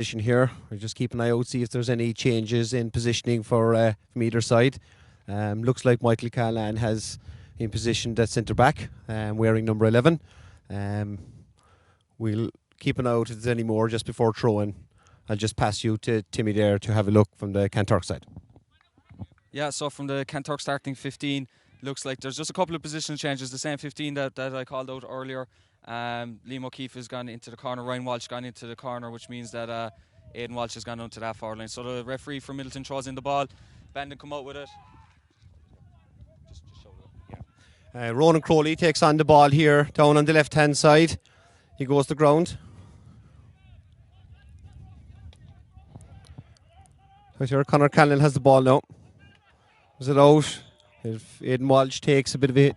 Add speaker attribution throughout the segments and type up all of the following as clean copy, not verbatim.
Speaker 1: Position here. We just keep an eye out, see if there's any changes in positioning for from either side. Looks like Michael Callan has in position at centre back, wearing number 11. We'll keep an eye out if there's any more just before throwing. I'll just pass you to Timmy there to have a look from the Kanturk side.
Speaker 2: Yeah, so from the Kanturk starting 15, looks like there's just a couple of positional changes. The same 15 that I called out earlier. Liam O'Keefe has gone into the corner. Ryan Walsh gone into the corner, which means that Aidan Walsh has gone onto that forward line. So the referee from Middleton throws in the ball. Bandon come out with it. Just show it.
Speaker 1: Yeah. Ronan Crowley takes on the ball here down on the left hand side. He goes to ground. Right here, Conor Callan has the ball now. Is it out? If Aidan Walsh takes a bit of a hit.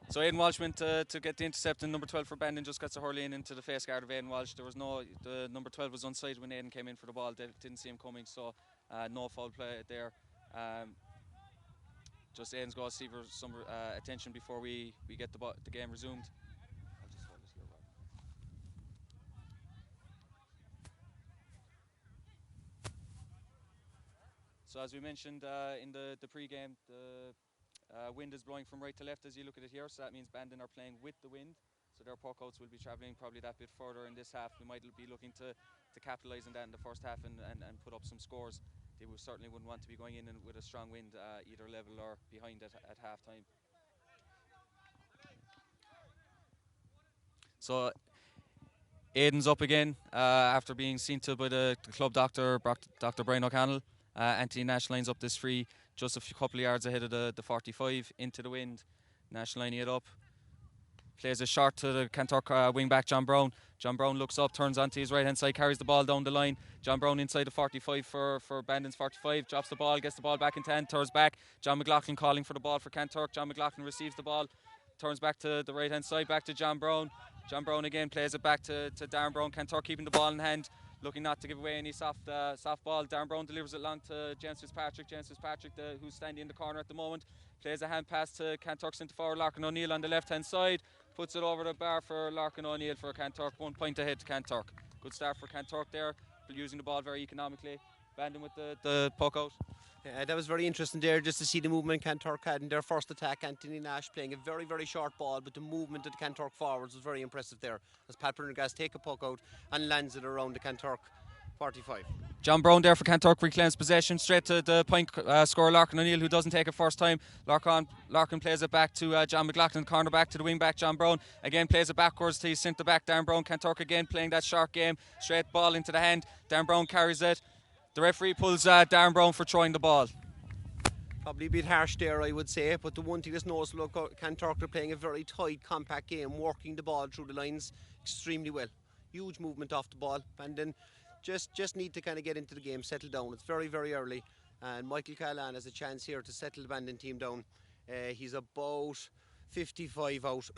Speaker 2: So Aidan Walsh went to get the intercept, and number 12 for Bandon just gets a hurley into the face guard of Aidan Walsh. The number 12 was onside when Aidan came in for the ball. They didn't see him coming, so no foul play there. Just Aidan's got to see for some attention before we get the game resumed. So as we mentioned in the pre-game, the wind is blowing from right to left as you look at it here, so that means Bandon are playing with the wind. So their puckouts will be travelling probably that bit further in this half. We might be looking to capitalise on that in the first half and put up some scores. They certainly wouldn't want to be going in with a strong wind either level or behind at half time. So Aidan's up again after being seen to by the club doctor, Dr. Brian O'Connell. Anthony Nash lines up this free just a couple of yards ahead of the 45 into the wind. Nash lining it up. Plays a short to the Kanturk wing back John Brown. John Brown looks up, turns onto his right hand side, carries the ball down the line. John Brown inside the 45 for Bandon's 45. Drops the ball, gets the ball back into hand, turns back. John McLaughlin calling for the ball for Kanturk. John McLaughlin receives the ball, turns back to the right hand side, back to John Brown. John Brown again plays it back to Darren Brown. Kanturk keeping the ball in hand, looking not to give away any soft ball. Darren Brown delivers it long to James Fitzpatrick. James Fitzpatrick, who's standing in the corner at the moment, plays a hand pass to Kanturk centre forward Larkin O'Neill on the left hand side. Puts it over the bar for Larkin O'Neill for Kanturk. 1 point ahead to Kanturk. Good start for Kanturk there, using the ball very economically. Bandon with the puck out.
Speaker 1: Yeah, that was very interesting there just to see the movement Kanturk had in their first attack. Anthony Nash playing a very, very short ball, but the movement of the Kanturk forwards was very impressive there as Pat Prendergast take a puck out and lands it around the Kanturk 45.
Speaker 2: John Brown there for Kanturk reclaims possession straight to the point scorer Larkin O'Neill, who doesn't take it first time. Larkin plays it back to John McLaughlin, corner back to the wing back John Brown. Again plays it backwards to his centre back Darren Brown. Kanturk again playing that short game, straight ball into the hand. Darren Brown carries it. The referee pulls Darren Brown for throwing the ball.
Speaker 1: Probably a bit harsh there, I would say, but the one thing that's noticeable, Kanturk are playing a very tight, compact game, working the ball through the lines extremely well. Huge movement off the ball, and then just need to kind of get into the game, settle down. It's very, very early, and Michael Callan has a chance here to settle the Bandon team down. He's about 55 out,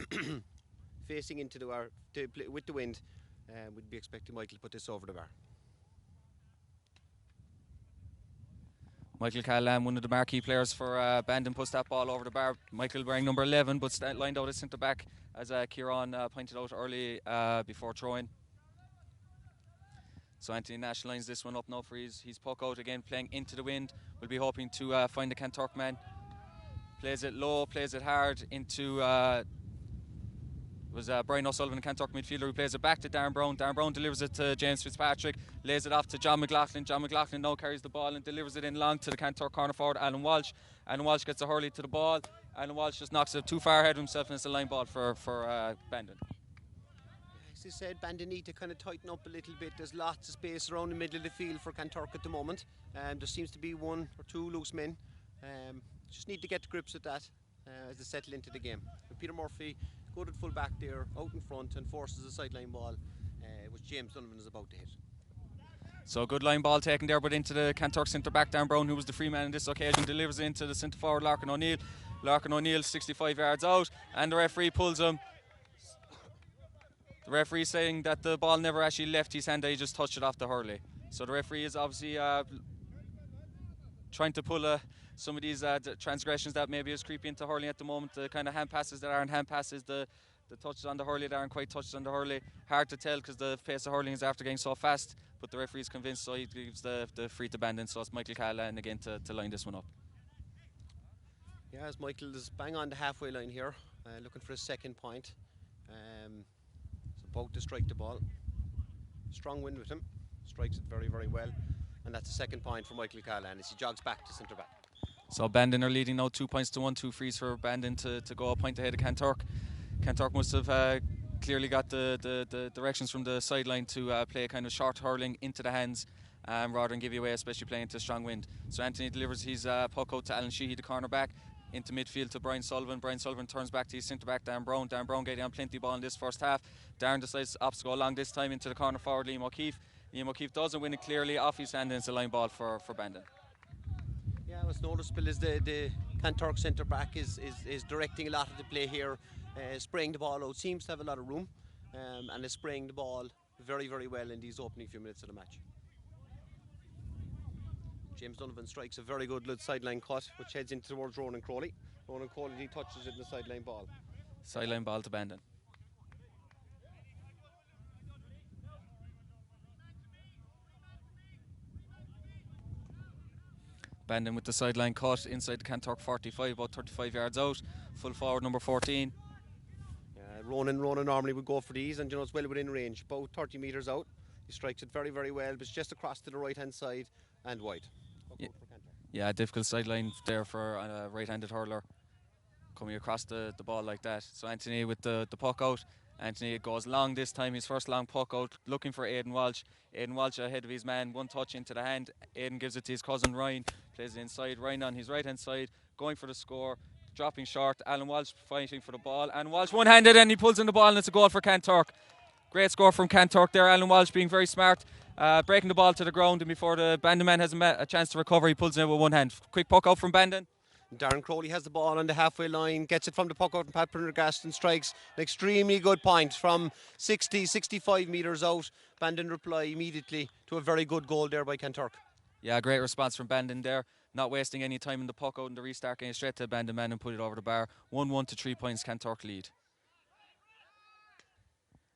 Speaker 1: facing into with the wind. We'd be expecting Michael to put this over the bar.
Speaker 2: Michael Callan, one of the marquee players for Bandon, puts that ball over the bar. Michael wearing number 11, but lined out as centre back, as Kieran pointed out early before throwing. So Anthony Nash lines this one up now for his puck out again, playing into the wind. We'll be hoping to find the Kanturk man. Plays it low, plays it hard into Brian O'Sullivan, the Kanturk midfielder, who plays it back to Darren Brown. Darren Brown delivers it to James Fitzpatrick, lays it off to John McLaughlin. John McLaughlin now carries the ball and delivers it in long to the Kanturk corner forward Alan Walsh. Alan Walsh gets a hurley to the ball. Alan Walsh just knocks it too far ahead of himself, and it's a line ball for Bandon.
Speaker 1: As I said, Bandon need to kind of tighten up a little bit. There's lots of space around the middle of the field for Kanturk at the moment. There seems to be 1 or 2 loose men. Just need to get to grips with that as they settle into the game. But Peter Murphy, good at full back there, out in front, and forces a sideline ball, which James Donovan is about to hit.
Speaker 2: So good line ball taken there, but into the Kanturk centre back Darren Brown, who was the free man on this occasion, delivers it into the centre forward Larkin O'Neill. Larkin O'Neill 65 yards out, and the referee pulls him. The referee saying that the ball never actually left his hand, that he just touched it off the hurley. So the referee is obviously trying to pull some of these transgressions that maybe is creeping into hurling at the moment. The kind of hand passes that aren't hand passes, the touches on the hurley that aren't quite touches on the hurley. Hard to tell because the pace of hurling is after getting so fast. but the referee is convinced, so he gives the free to Bandon. So it's Michael Callahan again to line this one up.
Speaker 1: Yeah, as Michael is bang on the halfway line here, looking for his second point. It's about to strike the ball. Strong wind with him, strikes it very, very well, and that's the second point for Michael Callahan as he jogs back to centre back.
Speaker 2: So Bandon are leading now 2 points to 1, 2 frees for Bandon to go a point ahead of Kanturk. Kanturk must have clearly got the directions from the sideline to play a kind of short hurling into the hands rather than give you away, especially playing to strong wind. So Anthony delivers his puck out to Alan Sheehy, the cornerback, into midfield to Brian Sullivan. Brian Sullivan turns back to his centre back Darren Brown. Darren Brown getting on plenty of ball in this first half. Darren decides to opt to go along this time into the corner forward Liam O'Keefe. Liam O'Keefe doesn't win it clearly off his hand, and it's a line ball for Bandon.
Speaker 1: Yeah, what's noticeable is the Kanturk centre back is directing a lot of the play here, spraying the ball out, seems to have a lot of room, and is spraying the ball very, very well in these opening few minutes of the match. James Donovan strikes a very good sideline cut, which heads into towards Ronan Crowley. Ronan Crowley, he touches it in the sideline ball.
Speaker 2: Sideline ball to Bandon. Bandon with the sideline cut inside the Kanturk 45, about 35 yards out. Full forward number 14.
Speaker 1: Ronan normally would go for these, and it's well within range, about 30 metres out. He strikes it very, very well, but it's just across to the right hand side and wide.
Speaker 2: Yeah, difficult sideline there for a right-handed hurler coming across the ball like that. So Anthony with the puck out. Anthony goes long this time, his first long puck out, looking for Aidan Walsh. Aidan Walsh ahead of his man, one touch into the hand. Aidan gives it to his cousin Ryan, plays it inside. Ryan on his right-hand side, going for the score, dropping short. Alan Walsh fighting for the ball. And Walsh one-handed, and he pulls in the ball, and it's a goal for Kanturk. Great score from Kanturk there. Alan Walsh being very smart, breaking the ball to the ground, and before the Bandon man has a chance to recover, he pulls it in with one hand. Quick puck out from Bandon.
Speaker 1: Darren Crowley has the ball on the halfway line, gets it from the puck out, and Pat Prendergast and strikes an extremely good point from 65 metres out. Bandon reply immediately to a very good goal there by Kanturk.
Speaker 2: Yeah, great response from Bandon there, not wasting any time in the puck out and the restart, getting straight to the Bandon man and put it over the bar. 1-1 to 3 points, Kanturk lead.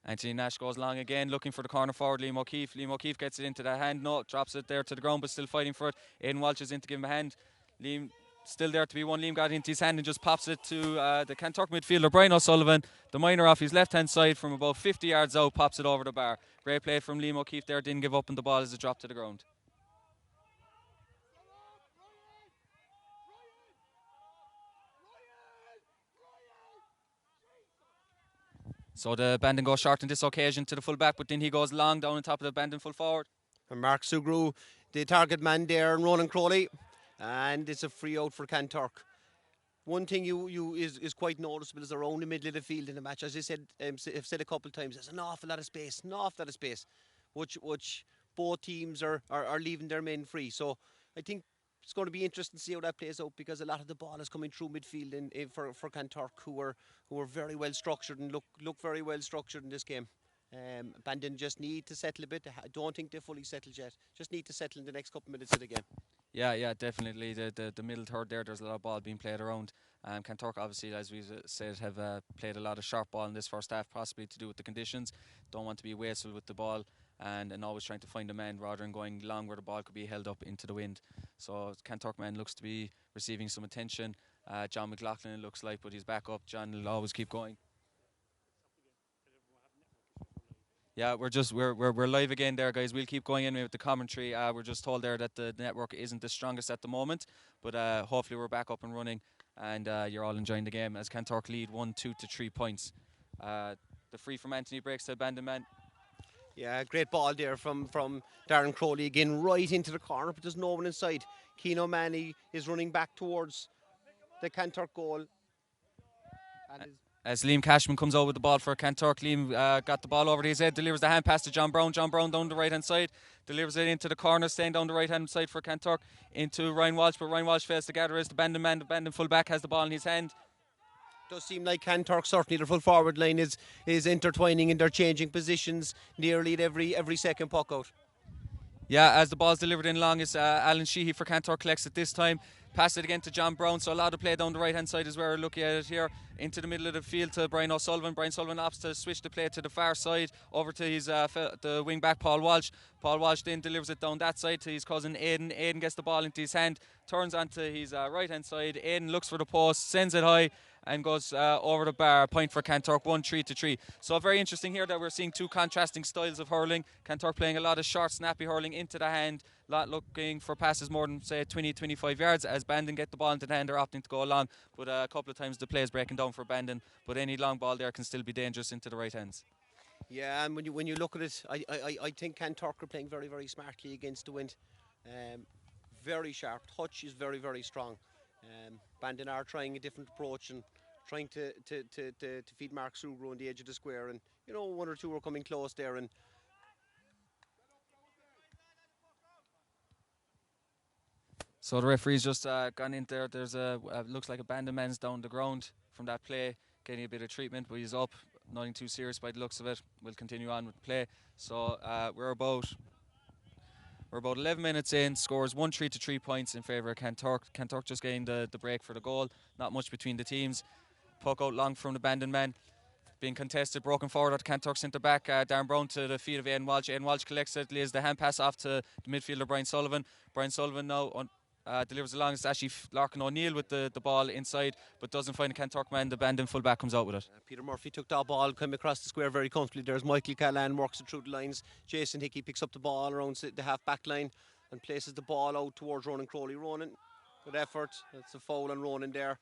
Speaker 2: Anthony Nash goes long again, looking for the corner forward, Liam O'Keefe. Liam O'Keefe gets it into the hand, no, drops it there to the ground, but still fighting for it. Aidan Walsh is in to give him a hand. Liam still there to be one. Liam got it into his hand and just pops it to the Kanturk midfielder, Brian O'Sullivan. The minor off his left-hand side from about 50 yards out, pops it over the bar. Great play from Liam O'Keefe there, didn't give up on the ball as it dropped to the ground. So the Bandon goes short on this occasion to the full back, but then he goes long down on top of the Bandon full forward.
Speaker 1: And Mark Sugru, the target man there, and Ronan Crowley, and it's a free out for Kanturk. One thing is quite noticeable is around the middle of the field in the match. As I said, I've said a couple of times, there's an awful lot of space, which both teams are leaving their men free. So I think it's going to be interesting to see how that plays out, because a lot of the ball is coming through midfield for Kanturk, who are very well structured and look very well structured in this game. Bandon just need to settle a bit. I don't think they're fully settled yet. Just need to settle in the next couple of minutes of the game.
Speaker 2: Yeah, definitely. The middle third there's a lot of ball being played around. Kanturk, obviously, as we said, have played a lot of sharp ball in this first half, possibly to do with the conditions. Don't want to be wasteful with the ball, and always trying to find a man rather than going long where the ball could be held up into the wind. So Kanturk man looks to be receiving some attention. John McLaughlin, it looks like, but he's back up. John will always keep going. Yeah, we're live again there, guys. We'll keep going in with the commentary. We're just told there that the network isn't the strongest at the moment, but hopefully we're back up and running, and you're all enjoying the game as Kanturk lead 1-2 to 3 points. The free from Anthony breaks to Bandon man.
Speaker 1: Yeah, great ball there from Darren Crowley again, right into the corner, but there's no one inside. Keane O'Mahony is running back towards the Kanturk goal.
Speaker 2: As Liam Cashman comes out with the ball for Kanturk, Liam got the ball over his head, delivers the hand pass to John Brown. John Brown down the right-hand side, delivers it into the corner, staying down the right-hand side for Kanturk, into Ryan Walsh, but Ryan Walsh fails to gather as the Bandon man. The Bandon full-back has the ball in his hand.
Speaker 1: Does seem like Kanturk, certainly their full forward line is intertwining and they're changing positions nearly at every second puck out.
Speaker 2: Yeah, as the ball's delivered in long, it's Alan Sheehy for Kanturk collects it this time. Pass it again to John Brown. So a lot of play down the right hand side is where we're looking at it here. Into the middle of the field to Brian O'Sullivan. Brian Sullivan opts to switch the play to the far side over to his the wing back Paul Walsh. Paul Walsh then delivers it down that side to his cousin Aidan. Aidan gets the ball into his hand, turns onto his right hand side. Aidan looks for the post, sends it high, and goes over the bar. Point for Kanturk, 1-3-3. So very interesting here that we're seeing two contrasting styles of hurling. Kanturk playing a lot of short, snappy hurling into the hand, lot looking for passes more than say 20-25 yards. As Bandon get the ball into the hand, they're opting to go long, but a couple of times the play is breaking down for Bandon. But any long ball there can still be dangerous into the right hands.
Speaker 1: Yeah, and when you look at it, I think Kanturk are playing very, very smartly against the wind. Very sharp. Touch is very, very strong. Bandon are trying a different approach and trying to feed Mark Sugro on the edge of the square, and you know, one or two are coming close there, and
Speaker 2: so the referee's just gone in there. There's looks like a Bandon man's down the ground from that play, getting a bit of treatment, but he's up. Nothing too serious by the looks of it. We'll continue on with play. So we're about 11 minutes in. Scores 1-3 to 3 points in favour of Kanturk. Kanturk just getting the break for the goal. Not much between the teams. Puck out long from the Bandon man. Being contested, broken forward at Kanturk centre back. Darren Brown to the feet of Aidan Walsh. Aidan Walsh collects it, lays the hand pass off to the midfielder Brian Sullivan. Brian Sullivan now delivers along. It's actually Larkin O'Neill with the ball inside, but doesn't find a Kanturk man. The Bandon fullback comes out with it.
Speaker 1: Peter Murphy took that ball, came across the square very comfortably. There's Michael Callan, works it through the lines. Jason Hickey picks up the ball around the half-back line and places the ball out towards Ronan Crowley. Ronan, good effort. It's a foul on Ronan there.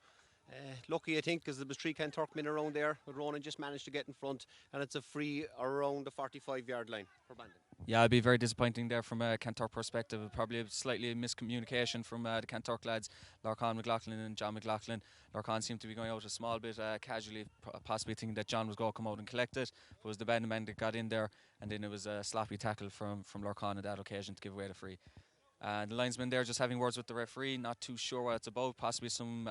Speaker 1: Lucky, I think, because there was 3 Kanturk men around there, but Ronan just managed to get in front, and it's a free around the 45-yard line for Bandon.
Speaker 2: Yeah, it'd be very disappointing there from a Kanturk perspective. Probably slightly a miscommunication from the Kanturk lads, Larkin McLaughlin and John McLaughlin. Larkin seemed to be going out a small bit casually, possibly thinking that John was going to come out and collect it. But it was the Bandon man that got in there, and then it was a sloppy tackle from Larkin at that occasion to give away the free. The linesman there just having words with the referee, not too sure what it's about. Possibly some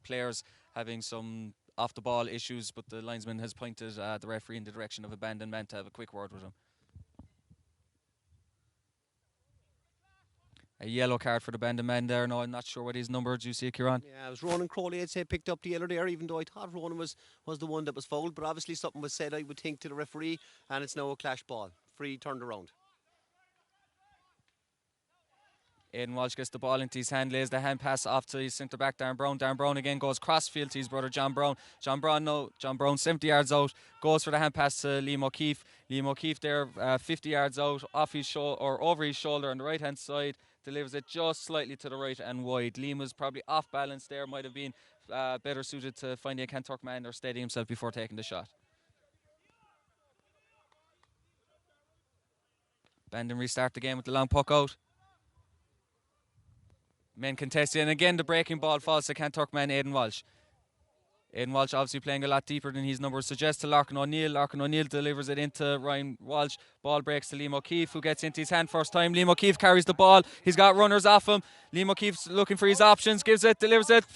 Speaker 2: players having some off-the-ball issues, but the linesman has pointed the referee in the direction of a Bandon man to have a quick word with him. A yellow card for the Bandon man there. No, I'm not sure what his number. Do you see it, Kieran?
Speaker 1: Yeah, it was Ronan Crowley, I'd say, picked up the yellow there, even though I thought Ronan was the one that was fouled. But obviously something was said, I would think, to the referee, and it's now a clash ball. Free turned around.
Speaker 2: Aidan Walsh gets the ball into his hand, lays the hand pass off to his centre back Darren Brown. Darren Brown again goes crossfield to his brother John Brown. John Brown 70 yards out, goes for the hand pass to Liam O'Keefe. Liam O'Keefe there 50 yards out, off his shoulder or over his shoulder on the right hand side, delivers it just slightly to the right and wide. Liam was probably off balance there, might have been better suited to finding a Kanturk man or steady himself before taking the shot. Bandon restart the game with the long puck out. Men contested, and again the breaking ball falls to Kanturk man Aidan Walsh. Aidan Walsh obviously playing a lot deeper than his numbers suggest to Larkin O'Neill. Larkin O'Neill delivers it into Ryan Walsh. Ball breaks to Liam O'Keefe, who gets into his hand first time. Liam O'Keefe carries the ball. He's got runners off him. Liam O'Keefe's looking for his options, gives it, delivers it.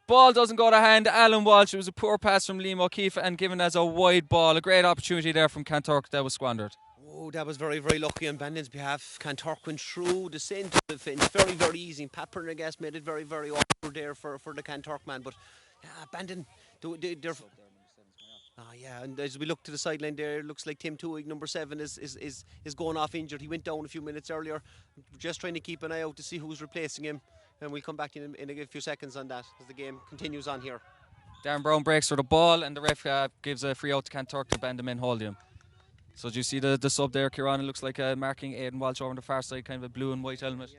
Speaker 2: Ball doesn't go to hand. Alan Walsh. It was a poor pass from Liam O'Keefe and given as a wide ball. A great opportunity there from Kanturk that was squandered.
Speaker 1: Oh, that was very, very lucky on Bandon's behalf. Kanturk went through the centre of the fence. Very, very easy. Pat Prendergast made it very, very awkward there for the Kanturk man. But Bandon, they're... yeah, and as we look to the sideline there, it looks like Tim Tuig, number 7, is going off injured. He went down a few minutes earlier. Just trying to keep an eye out to see who's replacing him. And we'll come back in a few seconds on that as the game continues on here.
Speaker 2: Darren Brown breaks for the ball and the ref gives a free out to Kanturk to Bandon men hold him. So do you see the sub there, Kieran? It looks like marking Aidan Walsh over on the far side, kind of a blue and white helmet.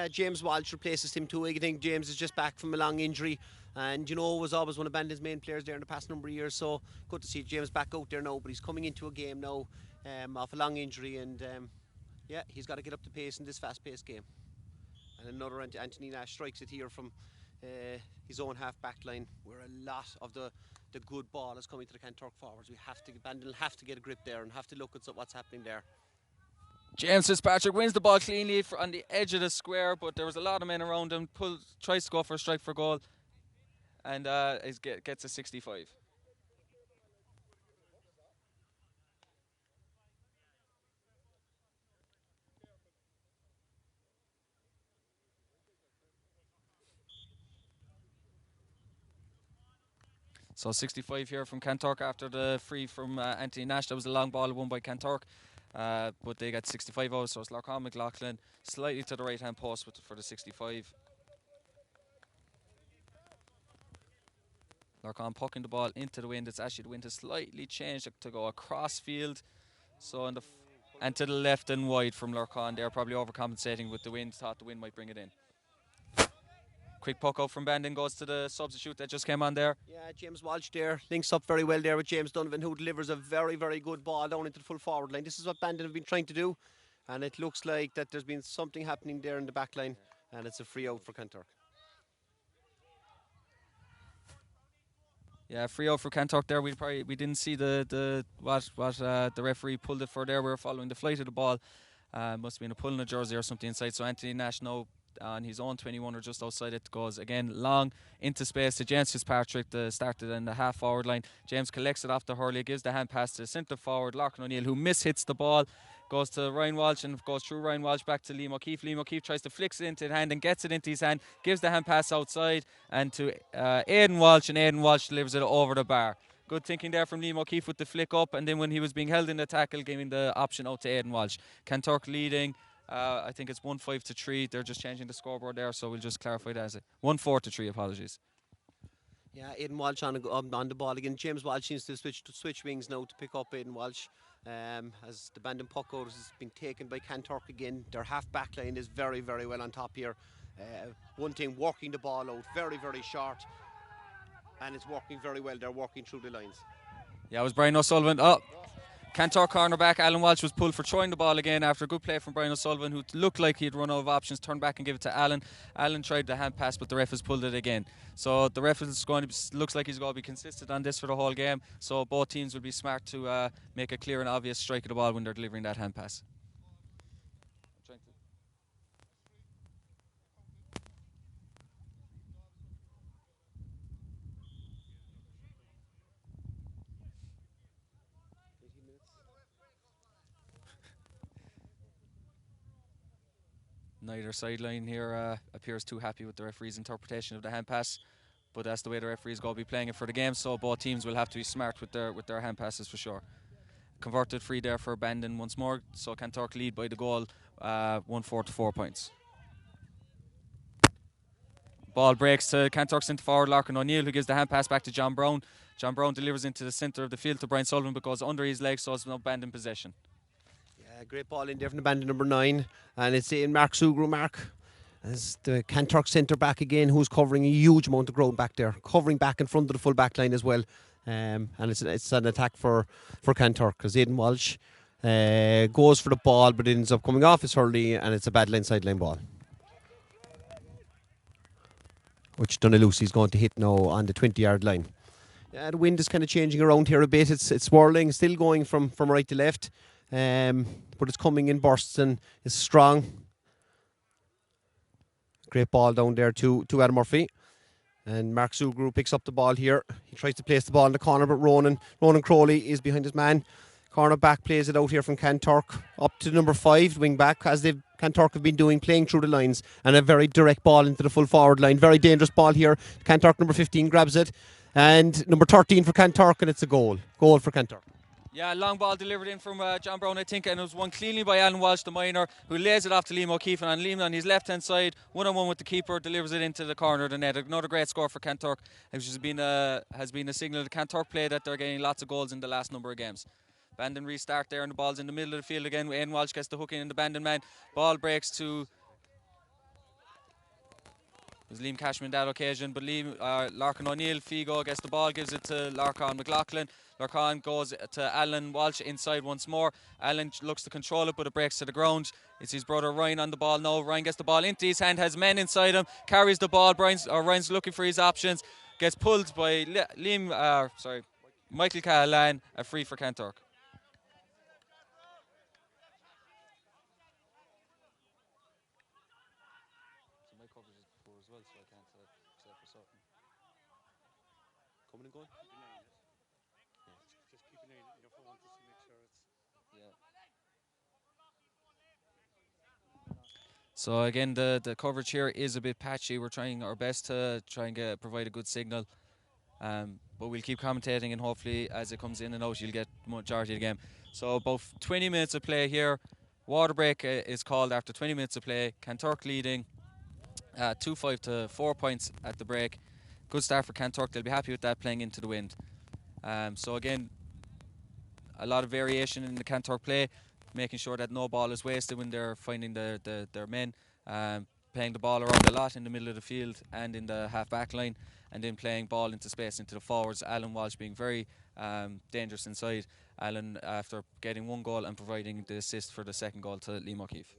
Speaker 1: James Walsh replaces Tim Tuig. I think James is just back from a long injury, and you know, was always one of Bandon's main players there in the past number of years. So good to see James back out there now, but he's coming into a game now off a long injury, and he's got to get up to pace in this fast-paced game. And another Anthony Nash strikes it here from his own half-back line, where a lot of the good ball is coming to the Kanturk forwards. Bandon will have to get a grip there and have to look at what's happening there.
Speaker 2: James Fitzpatrick wins the ball cleanly on the edge of the square, but there was a lot of men around him. Tries to go for a strike for goal, and gets a 65. So 65 here from Kanturk after the free from Anthony Nash. That was a long ball won by Kanturk. But they got 65 out, so it's Larkin McLaughlin slightly to the right hand post for the 65. Larkin pucking the ball into the wind. It's actually the wind has slightly changed to go across field. So and to the left and wide from Larkin. They're probably overcompensating with the wind. Thought the wind might bring it in. Quick puck out from Bandon goes to the substitute that just came on there.
Speaker 1: Yeah, James Walsh there links up very well there with James Donovan, who delivers a very, very good ball down into the full forward line. This is what Bandon have been trying to do, and it looks like that there's been something happening there in the back line, and it's a free out for Kanturk.
Speaker 2: Yeah, free out for Kanturk there. We didn't see the referee pulled it for there. We were following the flight of the ball. Must have been a pull in a jersey or something inside. So Anthony Nash now on his own 21 or just outside it goes again long into space to James Fitzpatrick, started in the half forward line. James collects it off the hurley, gives the hand pass to centre forward Larkin O'Neill, who mishits the ball. Goes to Ryan Walsh and goes through Ryan Walsh back to Liam O'Keefe. Liam O'Keefe tries to flicks it into the hand and gets it into his hand, gives the hand pass outside and to Aidan Walsh, and Aidan Walsh delivers it over the bar. Good thinking there from Liam O'Keefe with the flick up, and then when he was being held in the tackle, giving the option out to Aidan Walsh. Kanturk leading, I think it's 1-5 to 3. They're just changing the scoreboard there, so we'll just clarify that as it 1-4 to 3. Apologies.
Speaker 1: Yeah, Aidan Walsh on the ball again. James Walsh seems to switch wings now to pick up Aidan Walsh. As the Bandon puck out has been taken by Kanturk again. Their half back line is very, very well on top here. One team working the ball out very, very short, and it's working very well. They're working through the lines.
Speaker 2: Yeah, it was Brian O'Sullivan. Oh, Kanturk cornerback Alan Walsh was pulled for throwing the ball again after a good play from Brian O'Sullivan, who looked like he'd run out of options, turned back and give it to Alan. Alan tried the hand pass, but the ref has pulled it again. So the ref is looks like he's going to be consistent on this for the whole game. So both teams will be smart to make a clear and obvious strike of the ball when they're delivering that hand pass. Neither sideline here appears too happy with the referee's interpretation of the hand pass, but that's the way the referee's going to be playing it for the game. So both teams will have to be smart with their hand passes for sure. Converted free there for Bandon once more. So Kanturk lead by the goal, 1-4 to 4 points. Ball breaks to Kanturk centre forward Larkin O'Neill, who gives the hand pass back to John Brown. John Brown delivers into the centre of the field to Brian Sullivan, but goes under his legs, so it's no Bandon possession.
Speaker 1: Great ball in there from the Bandon number 9, and it's in Mark Sugru. Mark, as the Kanturk centre back again, who's covering a huge amount of ground back there, covering back in front of the full back line as well. And it's an attack for Kanturk, because Aidan Walsh goes for the ball, but it ends up coming off his hurley, and it's a bad sideline ball, which Donaluzzi's going to hit now on the 20-yard line. The wind is kind of changing around here a bit. It's swirling, still going from right to left. But it's coming in bursts and it's strong. Great ball down there to Adam Murphy. And Mark Sugru picks up the ball here. He tries to place the ball in the corner, but Ronan Crowley is behind his man. Corner back plays it out here from Kanturk up to number 5, wing back, as Kanturk have been doing, playing through the lines, and a very direct ball into the full forward line. Very dangerous ball here. Kanturk number 15 grabs it, and number 13 for Kanturk, and it's a goal for Kanturk.
Speaker 2: Yeah, long ball delivered in from John Brown, I think, and it was won cleanly by Alan Walsh, the minor, who lays it off to Liam O'Keefe, and on Liam on his left-hand side, one-on-one with the keeper, delivers it into the corner of the net. Another great score for Kanturk, which has been a signal to Kanturk play that they're getting lots of goals in the last number of games. Bandon restart there, and the ball's in the middle of the field again. Aidan Walsh gets the hook in the Bandon man. Ball breaks to... It was Liam Cashman that occasion, but Larkin O'Neill, Figo gets the ball, gives it to Larkin McLaughlin. Larkin goes to Alan Walsh inside once more. Alan looks to control it, but it breaks to the ground. It's his brother Ryan on the ball now. Ryan gets the ball into his hand, has men inside him, carries the ball. Ryan's looking for his options, gets pulled by Michael Cahalane, a free for Kanturk.
Speaker 1: Coming and going.
Speaker 3: Just keep an eye on your phone just to make sure it's.
Speaker 2: So again, the coverage here is a bit patchy. We're trying our best to try and provide a good signal. But we'll keep commentating, and hopefully as it comes in and out you'll get majority of the game. So about 20 minutes of play here. Water break is called after 20 minutes of play. Kanturk leading 2-5 to 4 points at the break. Good start for Kanturk. They'll be happy with that, playing into the wind. So again, a lot of variation in the Kanturk play, making sure that no ball is wasted when they're finding their men. Playing the ball around a lot in the middle of the field and in the half-back line, and then playing ball into space into the forwards. Alan Walsh being very dangerous inside. Alan, after getting one goal and providing the assist for the second goal to Liam O'Keefe.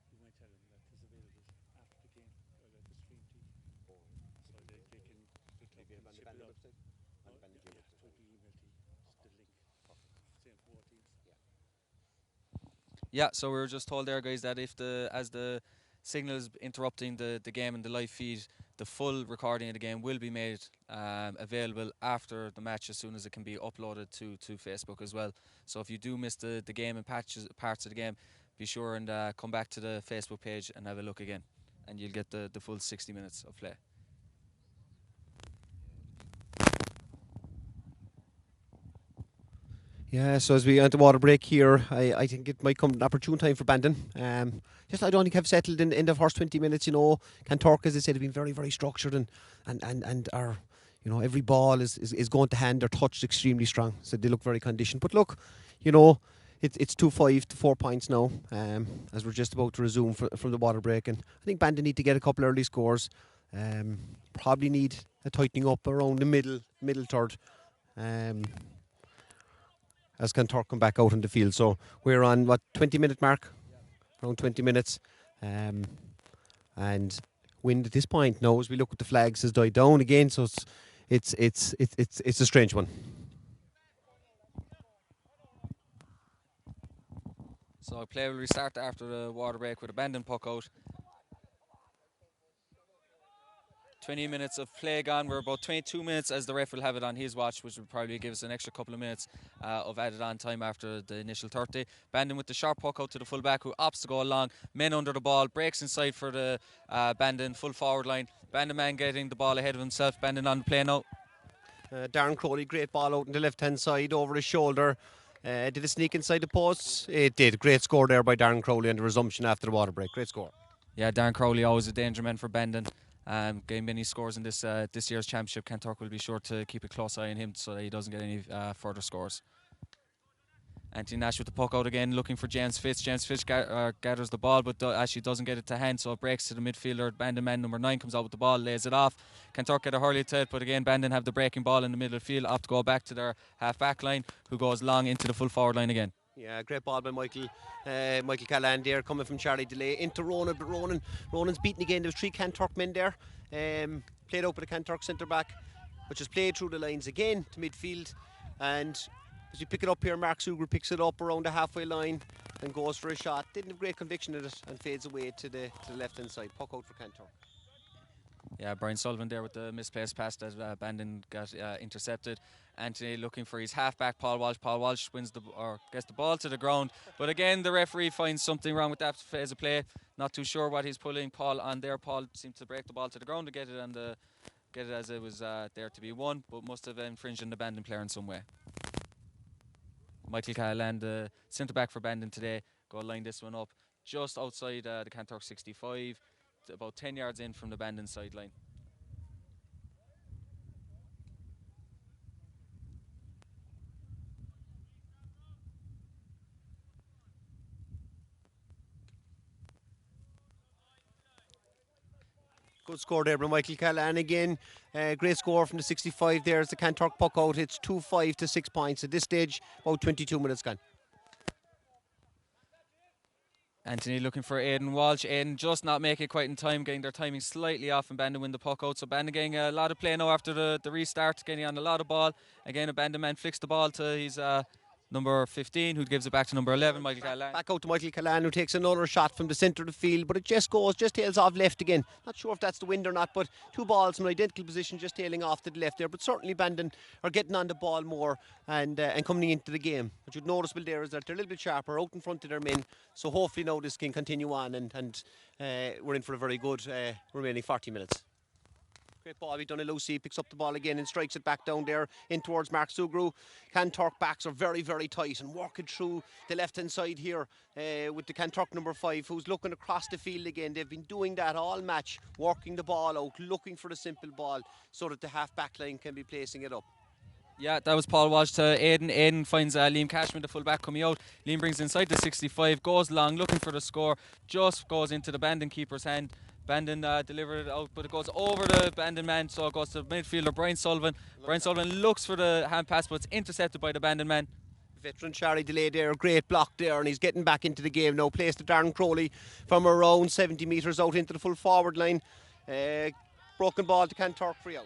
Speaker 3: You might tell them that there's available after the game, well, at the stream team. So they can the club can ship it out. Totally email to the link. Same for all teams.
Speaker 2: Yeah, so we were just told there, guys, that if as the signal is interrupting the game and the live feed, the full recording of the game will be made available after the match as soon as it can be uploaded to Facebook as well. So if you do miss the game and parts of the game, be sure and come back to the Facebook page and have a look again, and you'll get the full 60 minutes of play.
Speaker 1: Yeah, so as we enter water break here, I think it might come an opportune time for Bandon. Just I don't think have settled in the first 20 minutes. Kanturk, as I said, have been very, very structured and are, every ball is going to hand. They're touched extremely strong, so they look very conditioned. But look, it's 2-5 to 4 points now, as we're just about to resume from the water break, and I think Bandon need to get a couple early scores. Probably need a tightening up around the middle third. As Kanturk come back out on the field. So we're on 20-minute mark, around 20 minutes, and wind at this point now, as we look at the flags, has died down again. So it's a strange one.
Speaker 2: So play will restart after the water break with a Bandon puck out. 20 minutes of play gone. We're about 22 minutes as the ref will have it on his watch, which will probably give us an extra couple of minutes of added on time after the initial 30. Bandon with the sharp puck out to the full back, who opts to go along. Men under the ball, breaks inside for the Bandon full forward line. Bandon man getting the ball ahead of himself. Bandon on the play now.
Speaker 1: Darren Crowley, great ball out on the left hand side over his shoulder. Did it sneak inside the posts? It did. Great score there by Darren Crowley on the resumption after the water break. Great score.
Speaker 2: Yeah, Darren Crowley always a danger man for Bandon. Getting many scores in this year's championship. Kanturk will be sure to keep a close eye on him so that he doesn't get any further scores. Anthony Nash with the puck out again, looking for James Fitz. James Fitz gathers the ball, but actually doesn't get it to hand, so it breaks to the midfielder. Bandon man number 9 comes out with the ball, lays it off. Kanturk get a hurley to it, but again Bandon have the breaking ball in the middle of the field, opt to go back to their half-back line, who goes long into the full forward line again.
Speaker 1: Yeah, great ball by Michael Callan there, coming from Charlie DeLay into Ronan, but Ronan's beaten again. There was 3 Kanturk men there, played out with a Kanturk centre back, which is played through the lines again to midfield, and as you pick it up here, Mark Suger picks it up around the halfway line and goes for a shot. Didn't have great conviction in it and fades away to the left hand side. Puck out for Kanturk.
Speaker 2: Yeah, Brian Sullivan there with the misplaced pass that Bandon got intercepted. Anthony looking for his halfback, Paul Walsh. Paul Walsh gets the ball to the ground, but again the referee finds something wrong with that phase of play. Not too sure what he's pulling Paul on there. Paul seemed to break the ball to the ground to get it as it was there to be won, but must have infringed on the Bandon player in some way. Michael Callahan, the centre back for Bandon today, go line this one up just outside the Kanturk 65, about 10 yards in from the Bandon sideline.
Speaker 1: Good score there by Michael Callahan again. Great score from the 65 there as the Kanturk puck out. It's 2-5 to 6 points at this stage, about 22 minutes gone.
Speaker 2: Anthony looking for Aidan Walsh. Aidan just not making it quite in time, getting their timing slightly off, and Bandon win the puck out. So Bandon getting a lot of play now after the restart, getting on a lot of ball. Again, a Bandon man flicks the ball to his number 15, who gives it back to number 11, Michael Callahan.
Speaker 1: Back out to Michael Callahan, who takes another shot from the centre of the field, but it just tails off left again. Not sure if that's the wind or not, but 2 balls in identical position, just tailing off to the left there. But certainly Bandon are getting on the ball more and coming into the game. What you'd notice there is that they're a little bit sharper out in front of their men. So hopefully now this can continue on, and we're in for a very good remaining 40 minutes. Great ball. We've done a Lucy, picks up the ball again and strikes it back down there in towards Mark Sugru. Kanturk backs are very, very tight and working through the left hand side here with the Kanturk number 5 who's looking across the field again. They've been doing that all match, working the ball out, looking for the simple ball so that the half back line can be placing it up.
Speaker 2: Yeah, that was Paul Walsh to Aidan. Aidan finds Liam Cashman, the full back, coming out. Liam brings inside the 65, goes long, looking for the score, just goes into the Bandon keeper's hand. Bandon delivered it out, but it goes over the Bandon man, so it goes to midfielder Brian Sullivan. Brian Sullivan looks for the hand pass, but it's intercepted by the Bandon man.
Speaker 1: Veteran Charlie Delay there, great block there, and he's getting back into the game now. Plays to Darren Crowley from around 70 metres out into the full forward line. Broken ball to Kanturk, free out.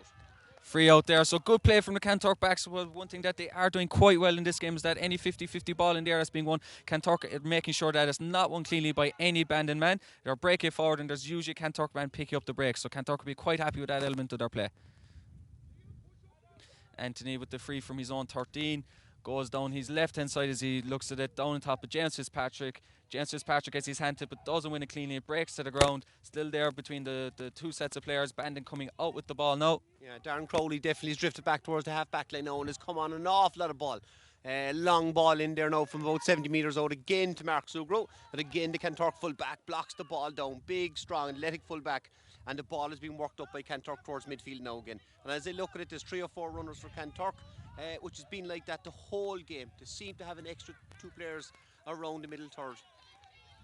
Speaker 2: Free out there, so good play from the Kanturk backs. Well, one thing that they are doing quite well in this game is that any 50-50 ball in the air that's being won, Kanturk are making sure that it's not won cleanly by any Bandon man. They're breaking forward and there's usually a Kanturk man picking up the break, so Kanturk will be quite happy with that element of their play. Anthony with the free from his own 13 goes down his left hand side as he looks at it, down on top of James Fitzpatrick. James Fitzpatrick gets his hand tip but doesn't win it cleanly. It breaks to the ground, still there between the two sets of players. Bandon coming out with the ball now. Yeah,
Speaker 1: Darren Crowley definitely has drifted back towards the half back line now and has come on an awful lot of ball. Long ball in there now from about 70 metres out again to Mark Sugro, but again the Kanturk full back blocks the ball down, big strong athletic full back, and the ball is being worked up by Kanturk towards midfield now again. And as they look at it, there's 3 or 4 runners for Kanturk, which has been like that the whole game. They seem to have an extra 2 players around the middle third.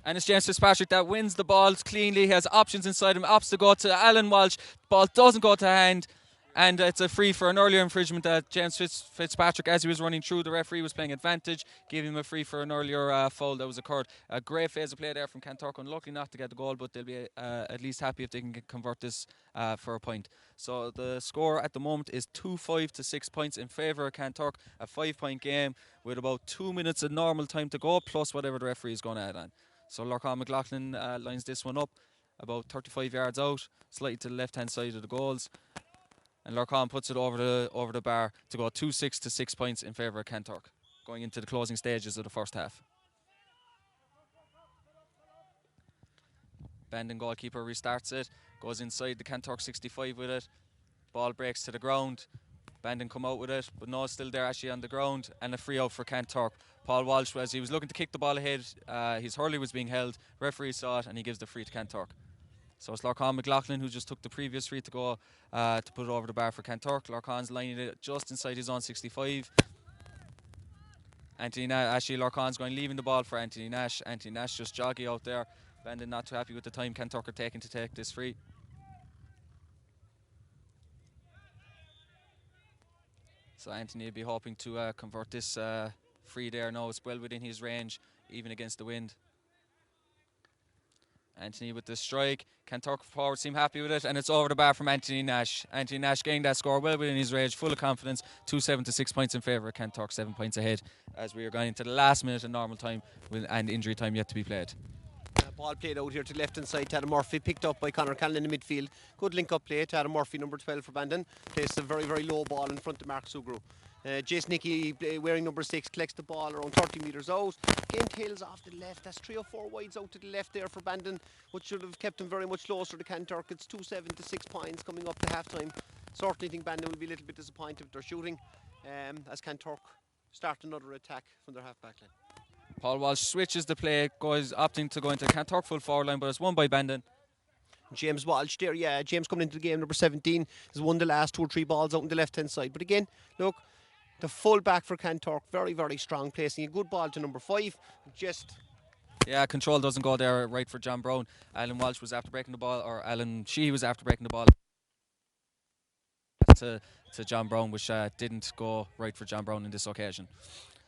Speaker 2: And it's James Fitzpatrick that wins the balls cleanly. He has options inside him, opts to go to Alan Walsh. Ball doesn't go to hand, and it's a free for an earlier infringement that James Fitzpatrick, as he was running through, the referee was playing advantage, gave him a free for an earlier foul that was occurred. A great phase of play there from Kanturk, unlucky not to get the goal, but they'll be at least happy if they can convert this for a point. So the score at the moment is 2-5 to 6 points in favour of Kanturk, a 5-point game with about 2 minutes of normal time to go, plus whatever the referee is going to add on. So Lorcan McLaughlin lines this one up about 35 yards out, slightly to the left-hand side of the goals. And Lorcan puts it over the bar to go 2-6 to 6 points in favour of Kanturk, going into the closing stages of the first half. Bandon goalkeeper restarts it, goes inside the Kanturk 65 with it. Ball breaks to the ground. Bandon come out with it, but no, still there actually on the ground, and a free out for Kanturk. Paul Walsh, as he was looking to kick the ball ahead, his hurley was being held. Referee saw it and he gives the free to Kanturk. So it's Lorcan McLaughlin who just took the previous free to go to put it over the bar for Kanturk. Lorcan's lining it just inside his own 65. Anthony Nash, actually Lorcan's going leaving the ball for Anthony Nash. Anthony Nash just jogging out there. Bandon not too happy with the time Kanturk are taking to take this free. So Anthony will be hoping to convert this free there now. It's well within his range, even against the wind. Anthony with the strike. Kanturk forward seem happy with it, and it's over the bar from Anthony Nash. Anthony Nash getting that score well within his range, full of confidence. 2-7 to 6 points in favour of Kanturk, 7 points ahead as we are going into the last minute of normal time and injury time yet to be played.
Speaker 1: Ball played out here to the left hand side. Tadham Murphy picked up by Conor Callan in the midfield. Good link up play. Tadham Murphy, number 12 for Bandon, plays a very, very low ball in front of Mark Sugru. Jason Nicky, wearing number 6, collects the ball around 30 metres out. Again, tails off to the left. That's 3 or 4 wides out to the left there for Bandon, which should have kept him very much closer to Kanturk. It's 2-7 to 6 points coming up to half time. Certainly think Bandon will be a little bit disappointed with their shooting as Kanturk start another attack from their half back line.
Speaker 2: Paul Walsh switches the play, opting to go into Kanturk full forward line, but it's won by Bandon.
Speaker 1: James Walsh there, yeah, James coming into the game, number 17, has won the last 2 or 3 balls out on the left hand side. But again, look, the full back for Kanturk, very, very strong, placing a good ball to number 5. Just
Speaker 2: yeah, control doesn't go there right for John Brown. Alan Walsh was after breaking the ball, or Alan Sheehy was after breaking the ball to John Brown, which didn't go right for John Brown in this occasion.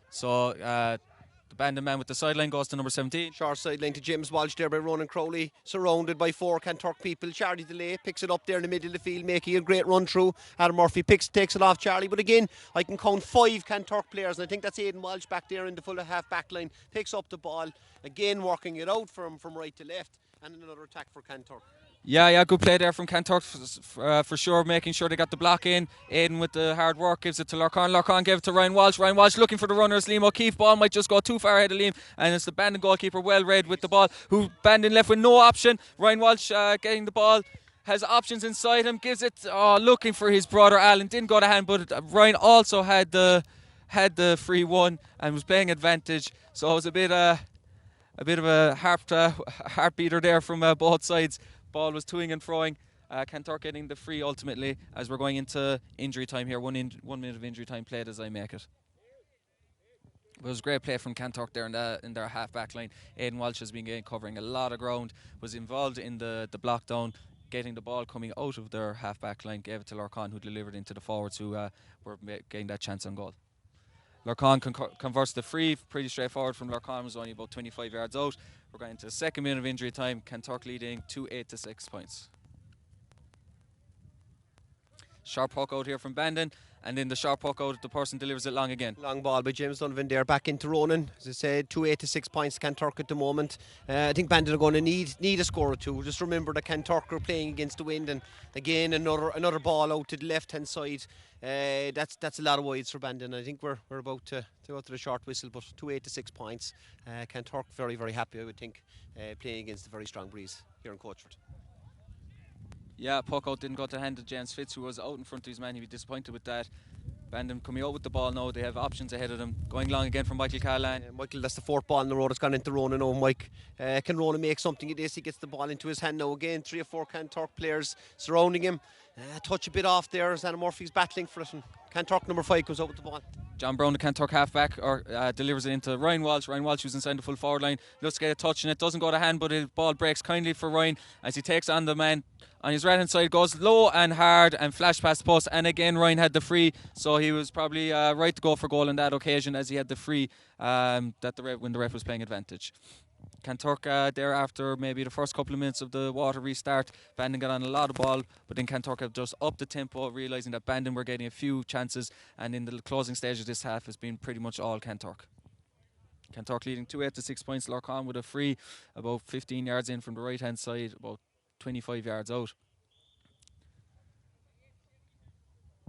Speaker 2: So the Bandon man with the sideline goes to number 17.
Speaker 1: Short sideline to James Walsh there by Ronan Crowley, surrounded by 4 Kanturk people. Charlie Delay picks it up there in the middle of the field, making a great run through. Adam Murphy takes it off Charlie, but again, I can count 5 Kanturk players, and I think that's Aidan Walsh back there in the full half back line. Picks up the ball, again working it out from right to left, and another attack for Kanturk.
Speaker 2: Yeah, good play there from Kanturk for sure, making sure they got the block in. Aidan with the hard work gives it to Lorcan. Lorcan gave it to Ryan Walsh. Ryan Walsh looking for the runners. Liam O'Keefe ball might just go too far ahead of Liam, and it's the Bandon goalkeeper well read with the ball, who Bandon left with no option. Ryan Walsh getting the ball has options inside him, gives it, looking for his brother Alan, didn't go to hand, but Ryan also had the free one and was playing advantage, so it was a bit of a heartbeater there from both sides. Ball was toing and froing. Kanturk getting the free ultimately as we're going into injury time here. 1 minute of injury time played as I make it. It was a great play from Kanturk there in their half-back line. Aidan Walsh has been covering a lot of ground, was involved in the block down, getting the ball coming out of their half-back line, gave it to Lorcan, who delivered into the forwards who were getting that chance on goal. Lorcan converts the free, pretty straightforward from Lorcan, was only about 25 yards out. We're going into the second minute of injury time, Kanturk leading 2-8 to 6 points. Sharp puck out here from Bandon, and then the sharp puck out, the person delivers it long again.
Speaker 1: Long ball by James Sullivan there, back into Ronan. As I said, 2-8 to 6 points to Kanturk at the moment. I think Bandon are going to need a score or two. Just remember that Kanturk are playing against the wind, and again another ball out to the left hand side. That's a lot of wides for Bandon. I think we're about to go to the short whistle, but 2-8 to 6 points. Kanturk very, very happy, I would think, playing against a very strong breeze here in Coachford.
Speaker 2: Yeah, puck out didn't go to hand to James Fitz, who was out in front of his man. He'd be disappointed with that. Bandon coming out with the ball now. They have options ahead of them. Going long again from Michael Callahan.
Speaker 1: Michael, that's the fourth ball in the road. It's gone into Ronan now. Mike, can Ronan make something of this? He gets the ball into his hand now again. 3 or 4 Kanturk players surrounding him. Touch a bit off there as Anna Murphy's battling for it. And Kanturk number 5 comes out with the ball.
Speaker 2: John Brown, the Kanturk halfback, delivers it into Ryan Walsh. Ryan Walsh, who's inside the full forward line, looks to get a touch, and it doesn't go to hand, but the ball breaks kindly for Ryan as he takes on the man on his right hand side, goes low and hard and flash past the post. And again, Ryan had the free, so he was probably right to go for goal on that occasion as he had the free when the ref was playing advantage. Kanturk there after maybe the first couple of minutes of the water restart, Bandon got on a lot of ball, but then Kanturk have just upped the tempo, realising that Bandon were getting a few chances, and in the closing stage of this half has been pretty much all Kanturk. Kanturk leading 2-8 to 6 points. Lorcan with a free about 15 yards in from the right hand side, about 25 yards out.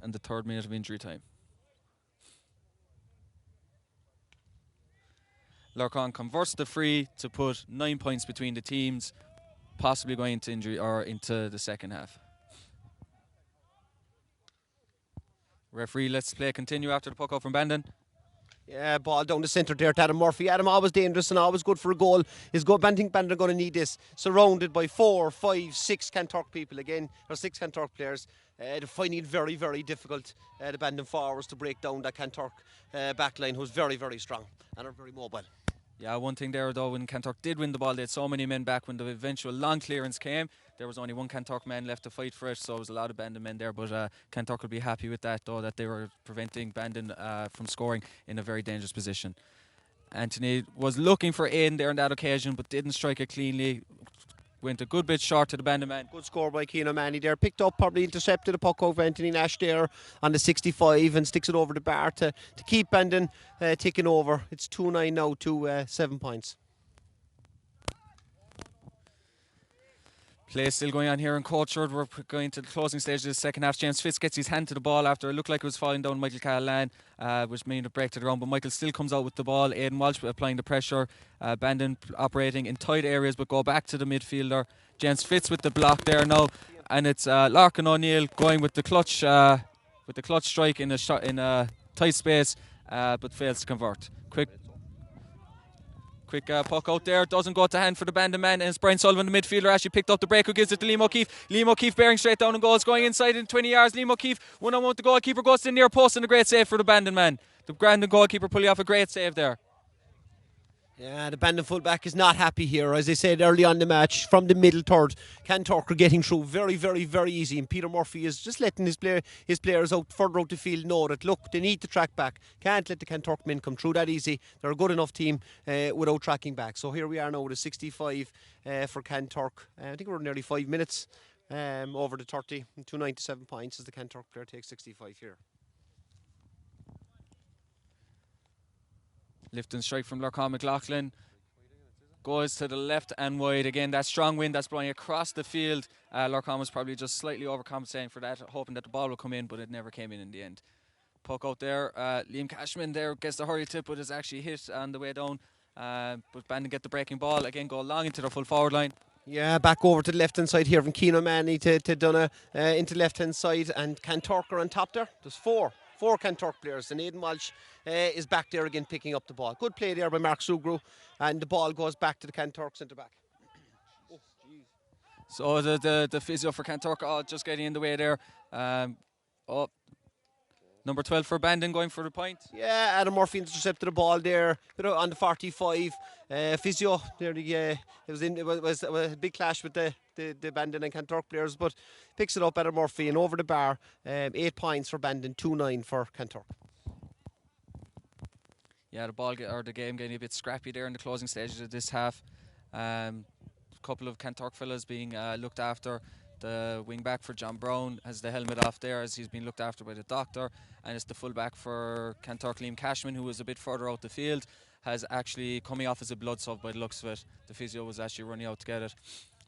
Speaker 2: And the third minute of injury time. Lorcan converts the free to put 9 points between the teams, possibly going into injury or into the second half. Referee, let's play continue after the puck out from Bandon.
Speaker 1: Yeah, ball down the centre there to Adam Murphy. Adam always dangerous and always good for a goal. I think Bandon are going to need this. Surrounded by 4, 5, 6 Kanturk people again, or 6 Kanturk players. They're finding it very, very difficult, the Bandon forwards, to break down that Kanturk backline, who's very, very strong and are very mobile.
Speaker 2: Yeah, one thing there though, when Kanturk did win the ball, they had so many men back. When the eventual long clearance came, there was only one Kanturk man left to fight for it, so there was a lot of Bandon men there, but Kanturk would be happy with that though, that they were preventing Bandon from scoring in a very dangerous position. Anthony was looking for Aidan there on that occasion, but didn't strike it cleanly. Went a good bit short to the Bandon man.
Speaker 1: Good score by Keane O'Mahony there. Picked up, probably intercepted a puck over Anthony Nash there on the 65 and sticks it over the bar to keep Bandon ticking over. It's 2-9 now to 7 points.
Speaker 2: Play still going on here in Coachford. We're going to the closing stage of the second half. James Fitz gets his hand to the ball after it looked like it was falling down Michael Callahan, which made a break to the ground, but Michael still comes out with the ball. Aidan Walsh applying the pressure. Bandon operating in tight areas, but go back to the midfielder. James Fitz with the block there now, and it's Larkin O'Neill going with the clutch strike in a tight space, but fails to convert. Quick puck out there, doesn't go to hand for the Bandon man, and it's Brian Sullivan, the midfielder, actually picked up the break, who gives it to Liam O'Keefe. Liam O'Keefe bearing straight down and goals, going inside in 20 yards. Liam O'Keefe, 1-on-1 with the goalkeeper, goes to the near post, and a great save for the Bandon man. The Bandon goalkeeper pulling off a great save there.
Speaker 1: Yeah, the Bandon fullback is not happy here. As I said early on in the match, from the middle third, Kanturk are getting through very, very, very easy, and Peter Murphy is just letting his players out further out the field know that, look, they need to track back. Can't let the Kanturk men come through that easy. They're a good enough team without tracking back. So here we are now with a 65 for Kanturk. I think we're nearly 5 minutes over the 30. 2-9 to 7 points as the Kanturk player takes 65 here.
Speaker 2: Lift and strike from Lorcan McLaughlin. Goes to the left and wide. Again, that strong wind that's blowing across the field. Lorcan was probably just slightly overcompensating for that, hoping that the ball would come in, but it never came in the end. Puck out there. Liam Cashman there gets the hurry tip, but is actually hit on the way down. But Bandon get the breaking ball. Again, go long into their full forward line.
Speaker 1: Yeah, back over to the left hand side here from Keane O'Mahony to Donna into left hand side, and Kanturk are on top there. There's four Kanturk players, and Aidan Walsh is back there again picking up the ball. Good play there by Mark Sugru, and the ball goes back to the Kanturk centre back.
Speaker 2: So the physio for Kanturk just getting in the way there. Oh, number 12 for Bandon going for the point.
Speaker 1: Yeah, Adam Murphy intercepted the ball there, on the 45. Physio, there it was a big clash with the Bandon and Kanturk players, but picks it up, Adam Murphy, and over the bar. 8 points for Bandon, 2-9 for Kanturk.
Speaker 2: Yeah, the game getting a bit scrappy there in the closing stages of this half. A couple of Kanturk fellas being looked after. The wing back for John Brown has the helmet off there as he's been looked after by the doctor, and it's the full back for Kanturk, Liam Cashman, who was a bit further out the field, has actually coming off as a blood sub by the looks of it. The physio was actually running out to get it.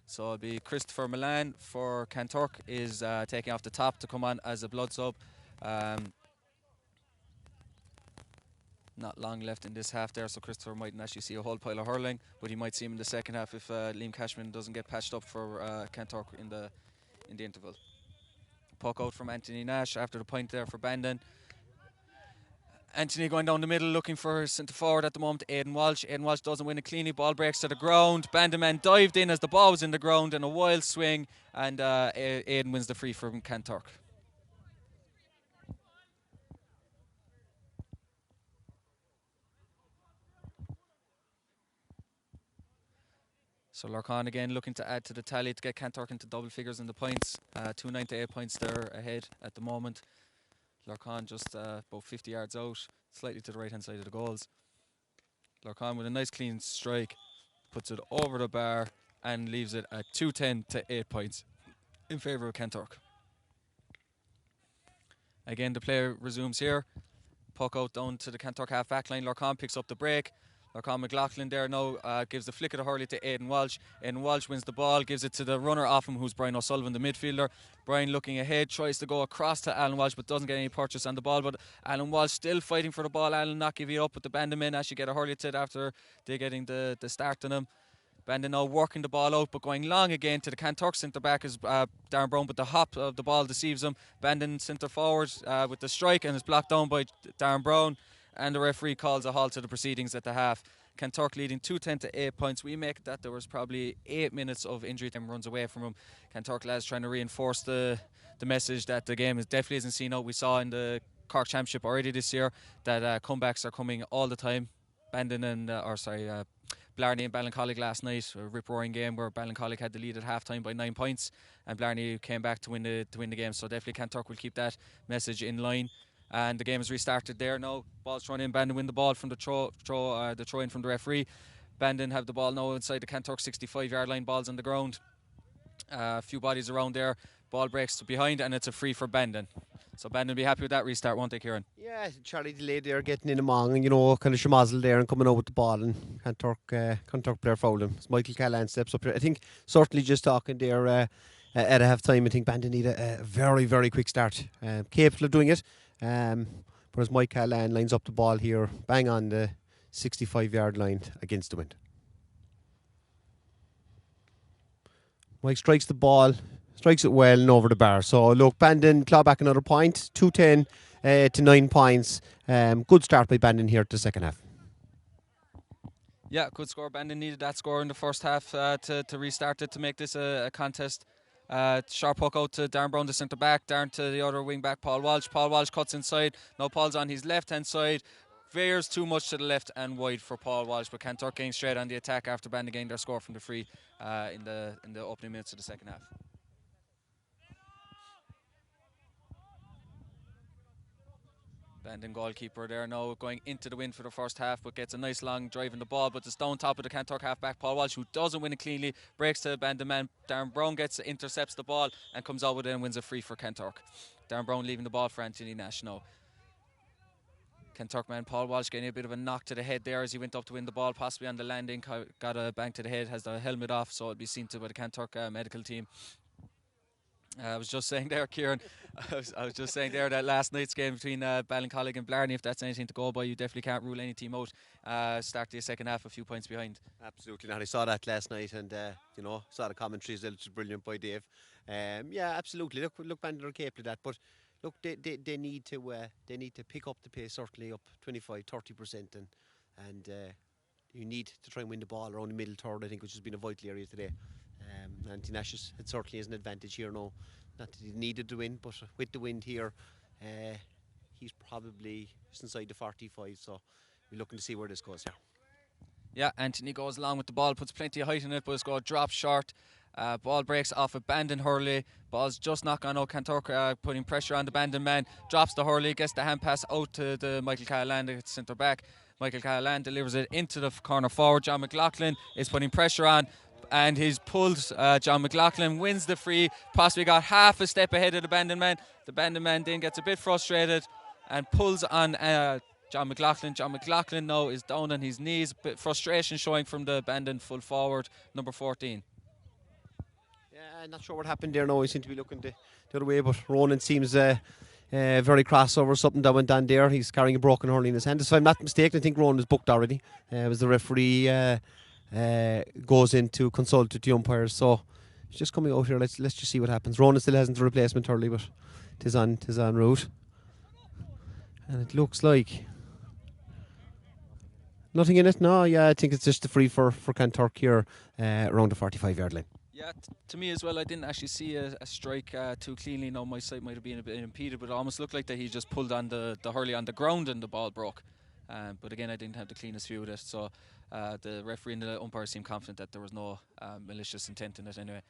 Speaker 2: So it'll be Christopher Milan for Kanturk is taking off the top to come on as a blood sub. Not long left in this half there, so Christopher mightn't actually see a whole pile of hurling, but he might see him in the second half if Liam Cashman doesn't get patched up for Kanturk in the interval. Puck out from Anthony Nash after the point there for Bandon. Anthony going down the middle looking for centre forward at the moment, Aidan Walsh. Aidan Walsh doesn't win it cleanly, ball breaks to the ground. Bandon man dived in as the ball was in the ground in a wild swing, and Aidan wins the free from Kanturk. So Lorcan again looking to add to the tally to get Kanturk into double figures in the points. 2-9 to 8 points there ahead at the moment. Lorcan just about 50 yards out, slightly to the right hand side of the goals. Lorcan with a nice clean strike, puts it over the bar and leaves it at 2-10 to 8 points in favour of Kanturk. Again the play resumes here. Puck out down to the Kanturk half back line. Lorcan picks up the break. Lorcan McLaughlin there now gives the flick of the hurley to Aidan Walsh. Aidan Walsh wins the ball, gives it to the runner off him, who's Brian O'Sullivan, the midfielder. Brian looking ahead, tries to go across to Alan Walsh, but doesn't get any purchase on the ball. But Alan Walsh still fighting for the ball. Alan not giving it up, but the Bandon men actually get a hurley to it after they getting the start on them. Bandon now working the ball out, but going long again to the Kanturk centre back is Darren Brown, but the hop of the ball deceives him. Bandon centre forward with the strike, and is blocked down by Darren Brown, and the referee calls a halt to the proceedings at the half. Kanturk leading 2-10 to 8 points. We make that there was probably 8 minutes of injury time runs away from him. Kanturk lads trying to reinforce the message that the game definitely isn't seen out. We saw in the Cork Championship already this year that comebacks are coming all the time. Bandon and Blarney and Ballincollig last night, a rip-roaring game where Ballincollig had the lead at half-time by 9 points, and Blarney came back to win the game. So definitely Kanturk will keep that message in line. And the game is restarted there now. Ball's thrown in. Bandon win the ball from the throw in from the referee. Bandon have the ball now inside the Kanturk 65-yard line. Ball's on the ground. A few bodies around there. Ball breaks to behind, and it's a free for Bandon. So Bandon will be happy with that restart, won't they, Kieran?
Speaker 1: Yeah, Charlie delayed there, getting in among, and kind of schmozzled there and coming out with the ball, and Kanturk player fouled him. As Michael Callan steps up here. I think certainly just talking there at a half time, I think Bandon need a very, very quick start. Capable of doing it. But as Mike Callan lines up the ball here, bang on the 65-yard line against the wind. Mike strikes the ball, strikes it well and over the bar. So look, Bandon claw back another point, 2-10 to 9 points. Good start by Bandon here to the second half.
Speaker 2: Yeah, good score. Bandon needed that score in the first half to restart it, to make this a contest. Sharp hook out to Darren Brown, the centre back. Darren to the other wing back, Paul Walsh. Paul Walsh cuts inside. Now Paul's on his left hand side. Veers too much to the left and wide for Paul Walsh, but Kanturk getting straight on the attack after Bandon getting their score from the free in the opening minutes of the second half. Bandon goalkeeper there now going into the wind for the first half, but gets a nice long drive in the ball, but it's down top of the Kanturk half-back Paul Walsh, who doesn't win it cleanly, breaks to Bandon man. Darren Brown intercepts the ball and comes out with it and wins a free for Kanturk. Darren Brown leaving the ball for Anthony Nash now. Kanturk man Paul Walsh getting a bit of a knock to the head there as he went up to win the ball, possibly on the landing, got a bang to the head, has the helmet off, so it'll be seen to by the Kanturk medical team. I was just saying there, Kieran. I was just saying there that last night's game between Ballincollig and Blarney, if that's anything to go by, you definitely can't rule any team out. Start the second half a few points behind.
Speaker 1: Absolutely not. I saw that last night, and saw the commentaries. It was brilliant by Dave. Yeah, absolutely. Look, Bandon are capable of that, but look, they need to pick up the pace. Certainly up 25-30%, and you need to try and win the ball around the middle third. I think, which has been a vital area today. Anthony Nash it certainly is an advantage here now. Not that he needed to win, but with the wind here, he's probably just inside the 45. So we're looking to see where this goes here.
Speaker 2: Yeah, Anthony goes along with the ball, puts plenty of height in it, but it's going to drop short. Ball breaks off a Bandon hurley. Ball's just not gone out. Kanturk putting pressure on the Bandon man. Drops the hurley, gets the hand pass out to the Michael Callahan, the centre back. Michael Callahan delivers it into the corner forward. John McLaughlin is putting pressure on, and he's pulled. John McLaughlin wins the free. Possibly got half a step ahead of the Bandon man. The Bandon man then gets a bit frustrated and pulls on John McLaughlin. John McLaughlin now is down on his knees. Bit frustration showing from the Bandon full forward, number 14.
Speaker 1: Yeah, I'm not sure what happened there now. I seem to be looking the other way, but Ronan seems very cross over something that went on there. He's carrying a broken hurley in his hand. So if I'm not mistaken, I think Ronan was booked already. As the referee goes in to consult with the umpires. So he's just coming out here. Let's just see what happens. Ronan still hasn't the replacement hurley, but tis on route. And it looks like nothing in it. No, yeah, I think it's just a free for Kanturk here around the 45-yard line.
Speaker 2: Yeah, to me as well, I didn't actually see a strike too cleanly. Now my sight might have been a bit impeded, but it almost looked like that he just pulled on the hurley on the ground and the ball broke. But again, I didn't have the cleanest view of it, so the referee and the umpire seemed confident that there was no malicious intent in it anyway.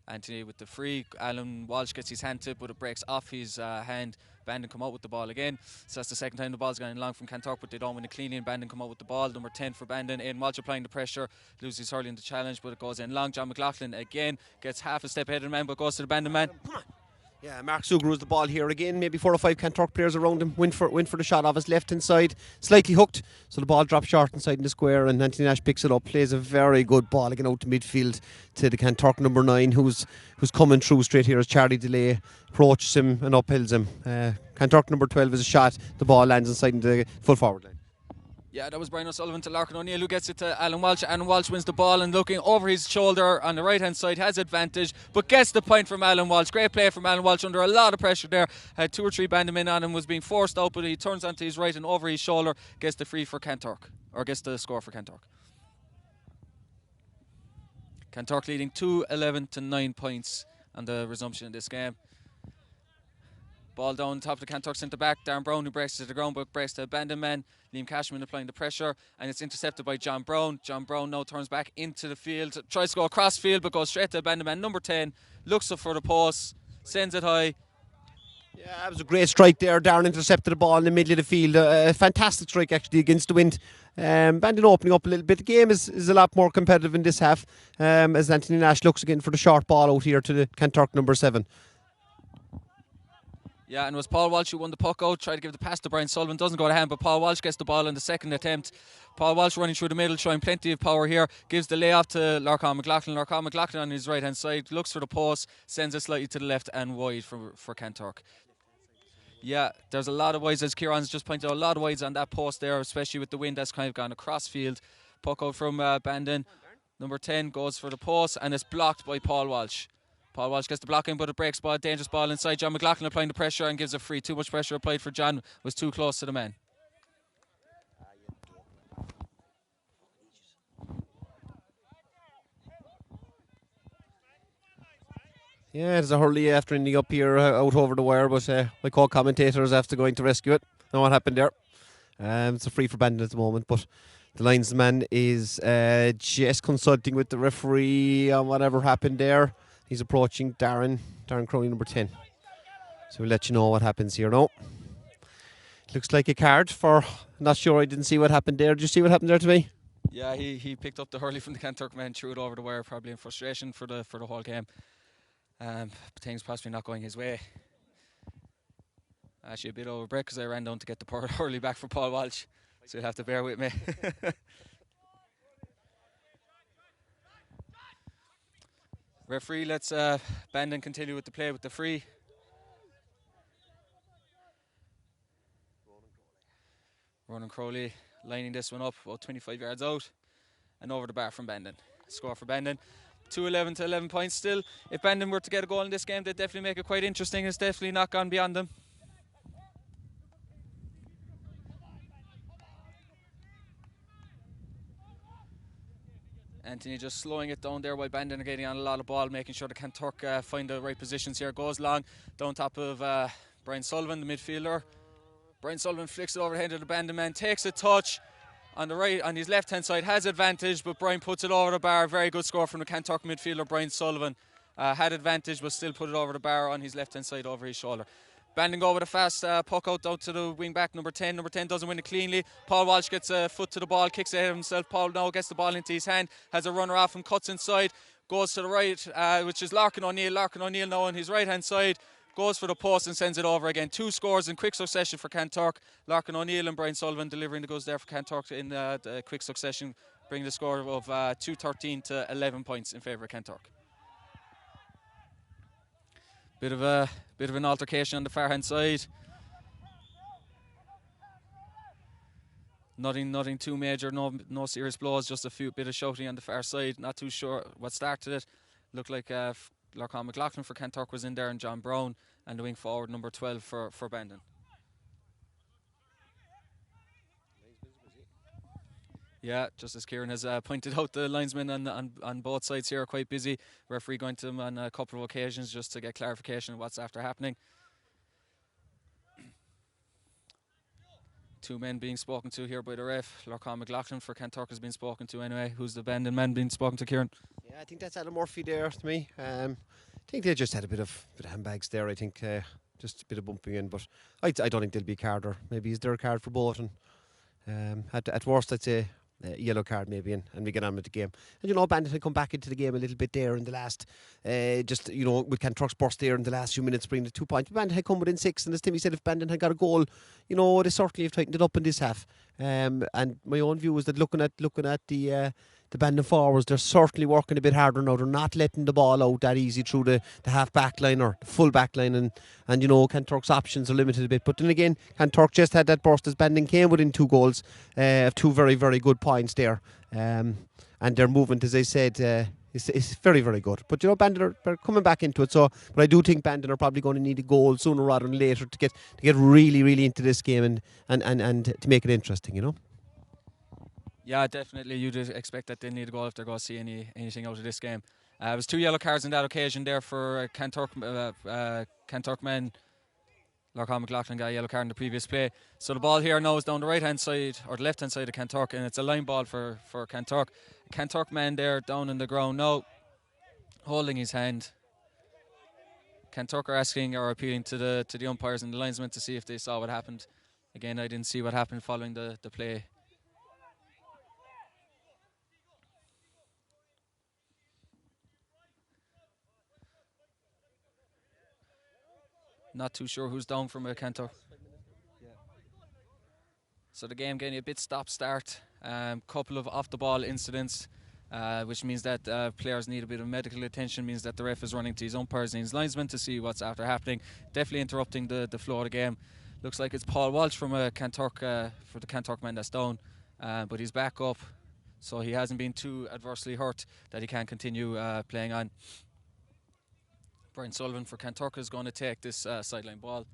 Speaker 2: Anthony with the free. Alan Walsh gets his hand to it, but it breaks off his hand. Bandon come out with the ball again. So that's the second time the ball's gone in long from Kanturk, but they don't win it cleanly, and Bandon come out with the ball. Number 10 for Bandon. Aidan Walsh applying the pressure. Loses his hurley in the challenge, but it goes in long. John McLaughlin again gets half a step ahead of the man, but goes to the Bandon man.
Speaker 1: Yeah, Mark Sugrew's the ball here again. Maybe 4 or 5 Kanturk players around him. Went for the shot off his left hand side. Slightly hooked, so the ball drops short inside in the square, and Anthony Nash picks it up. Plays a very good ball again out to midfield to the Kanturk number 9, who's coming through straight here as Charlie Delay approaches him and uphills him. Kanturk number 12 is a shot. The ball lands inside in the full forward line.
Speaker 2: Yeah, that was Brian O'Sullivan to Larkin O'Neill, who gets it to Alan Walsh. Alan Walsh wins the ball and looking over his shoulder on the right hand side has advantage, but gets the point from Alan Walsh. Great play from Alan Walsh under a lot of pressure there. Had 2 or 3 Bandon men on him, was being forced out, but he turns onto his right and over his shoulder gets the free for Kanturk, or gets the score for Kanturk. Kanturk leading 2-11 to 9 points on the resumption of this game. Ball down top of the Kanturk centre back. Darren Brown, who breaks to the ground, but breaks to a Bandon man. Liam Cashman applying the pressure, and it's intercepted by John Brown. John Brown now turns back into the field, tries to go across field, but goes straight to a Bandon man. Number 10 looks up for the post, sends it high.
Speaker 1: Yeah, that was a great strike there. Darren intercepted the ball in the middle of the field. A fantastic strike actually against the wind. Bandon opening up a little bit. The game is a lot more competitive in this half, as Anthony Nash looks again for the short ball out here to the Kanturk number 7.
Speaker 2: Yeah, and it was Paul Walsh who won the puck out, tried to give the pass to Brian Sullivan, doesn't go to hand, but Paul Walsh gets the ball in the second attempt. Paul Walsh running through the middle, showing plenty of power here, gives the layoff to Larkin McLaughlin. Larkin McLaughlin on his right hand side, looks for the post, sends it slightly to the left and wide for Kanturk. Yeah, there's a lot of wides, as Kieran's just pointed out, a lot of wides on that post there, especially with the wind that's kind of gone across field. Puck out from Bandon. Number 10 goes for the post, and it's blocked by Paul Walsh. Paul Walsh gets the blocking, but it breaks ball, dangerous ball inside. John McLaughlin applying the pressure and gives a free. Too much pressure applied for John, was too close to the man.
Speaker 1: Yeah, there's a hurley after ending up here out over the wire, but my co-commentators after going to rescue it. Know what happened there. It's a free for Bandon at the moment, but the linesman is just consulting with the referee on whatever happened there. He's approaching Darren Crowley, number 10. So we'll let you know what happens here now. Looks like a card for, not sure, I didn't see what happened there. Did you see what happened there to me?
Speaker 2: Yeah, he picked up the hurley from the Kanturk man, threw it over the wire, probably in frustration for the whole game. Things possibly not going his way. Actually a bit over break because I ran down to get the hurley back from Paul Walsh. So you'll have to bear with me. Referee, let's Bandon continue with the play with the free. Ronan Crowley lining this one up about 25 yards out and over the bar from Bandon. Score for Bandon. 2-11 to 11 points still. If Bandon were to get a goal in this game, they'd definitely make it quite interesting. It's definitely not gone beyond them. Anthony just slowing it down there while Bandon are getting on a lot of ball, making sure the Kanturk find the right positions here. Goes long, down top of Brian Sullivan, the midfielder. Brian Sullivan flicks it overhead to the Bandon man, takes a touch on the right, on his left hand side, has advantage, but Brian puts it over the bar. Very good score from the Kanturk midfielder, Brian Sullivan. Had advantage, but still put it over the bar on his left hand side over his shoulder. Bandon go with a fast puck out down to the wing back, number 10. Number 10 doesn't win it cleanly. Paul Walsh gets a foot to the ball, kicks ahead of himself. Paul now gets the ball into his hand, has a runner off and cuts inside. Goes to the right, which is Larkin O'Neill. Larkin O'Neill now on his right hand side. Goes for the post and sends it over again. 2 scores in quick succession for Kanturk. Larkin O'Neill and Brian Sullivan delivering the goals there for Kanturk in the quick succession, bringing the score of 2-13 to 11 points in favour of Kanturk. Bit of an altercation on the far hand side. Nothing too major, no serious blows, just a bit of shouting on the far side. Not too sure what started it. Looked like Lorcan McLaughlin for Kanturk was in there, and John Brown, and the wing forward number 12 for Bandon. Yeah, just as Kieran has pointed out, the linesmen on both sides here are quite busy. Referee going to them on a couple of occasions just to get clarification of what's after happening. 2 men being spoken to here by the ref. Lorcan McLaughlin for Kanturk has been spoken to anyway. Who's the Bandon man being spoken to, Kieran?
Speaker 1: Yeah, I think that's Adam Murphy there to me. I think they just had a bit of handbags there. I think just a bit of bumping in, but I don't think there'll be a card, or maybe is there a card for both? And at worst, I'd say yellow card maybe, and we get on with the game. And Bandon had come back into the game a little bit there in the last, with Kanturk's burst there in the last few minutes, bringing the 2 points. Bandon had come within 6, and as Timmy said, if Bandon had got a goal, they certainly have tightened it up in this half. And my own view is that looking at the Bandon forwards, they're certainly working a bit harder now. They're not letting the ball out that easy through the half back line or the full back line, and Kanturk's options are limited a bit. But then again, Kanturk just had that burst as Bandon came within 2 goals of 2 very, very good points there. And their movement, as I said, is very, very good. But Bandon are coming back into it. So, but I do think Bandon are probably going to need a goal sooner rather than later to get really, really into this game and to make it interesting.
Speaker 2: Yeah, definitely. You'd expect that they'll need a goal if they're going to see anything out of this game. It was 2 yellow cards on that occasion there for Kanturk men. Lorcan McLaughlin got a yellow card in the previous play. So the ball here now is down the right-hand side, or the left-hand side of Kanturk, and it's a line ball for Kanturk. Kanturk man there down in the ground now, holding his hand. Kanturk are asking or appealing to the umpires and the linesmen to see if they saw what happened. Again, I didn't see what happened following the play. Not too sure who's down from a Kanturk. So the game getting a bit stop-start. Couple of off-the-ball incidents, which means that players need a bit of medical attention, means that the ref is running to his umpires and his linesmen to see what's after happening. Definitely interrupting the flow of the game. Looks like it's Paul Walsh from a Kanturk, for the Kanturk man that's down, but he's back up, so he hasn't been too adversely hurt that he can't continue playing on. Brian Sullivan for Kanturk is going to take this sideline ball.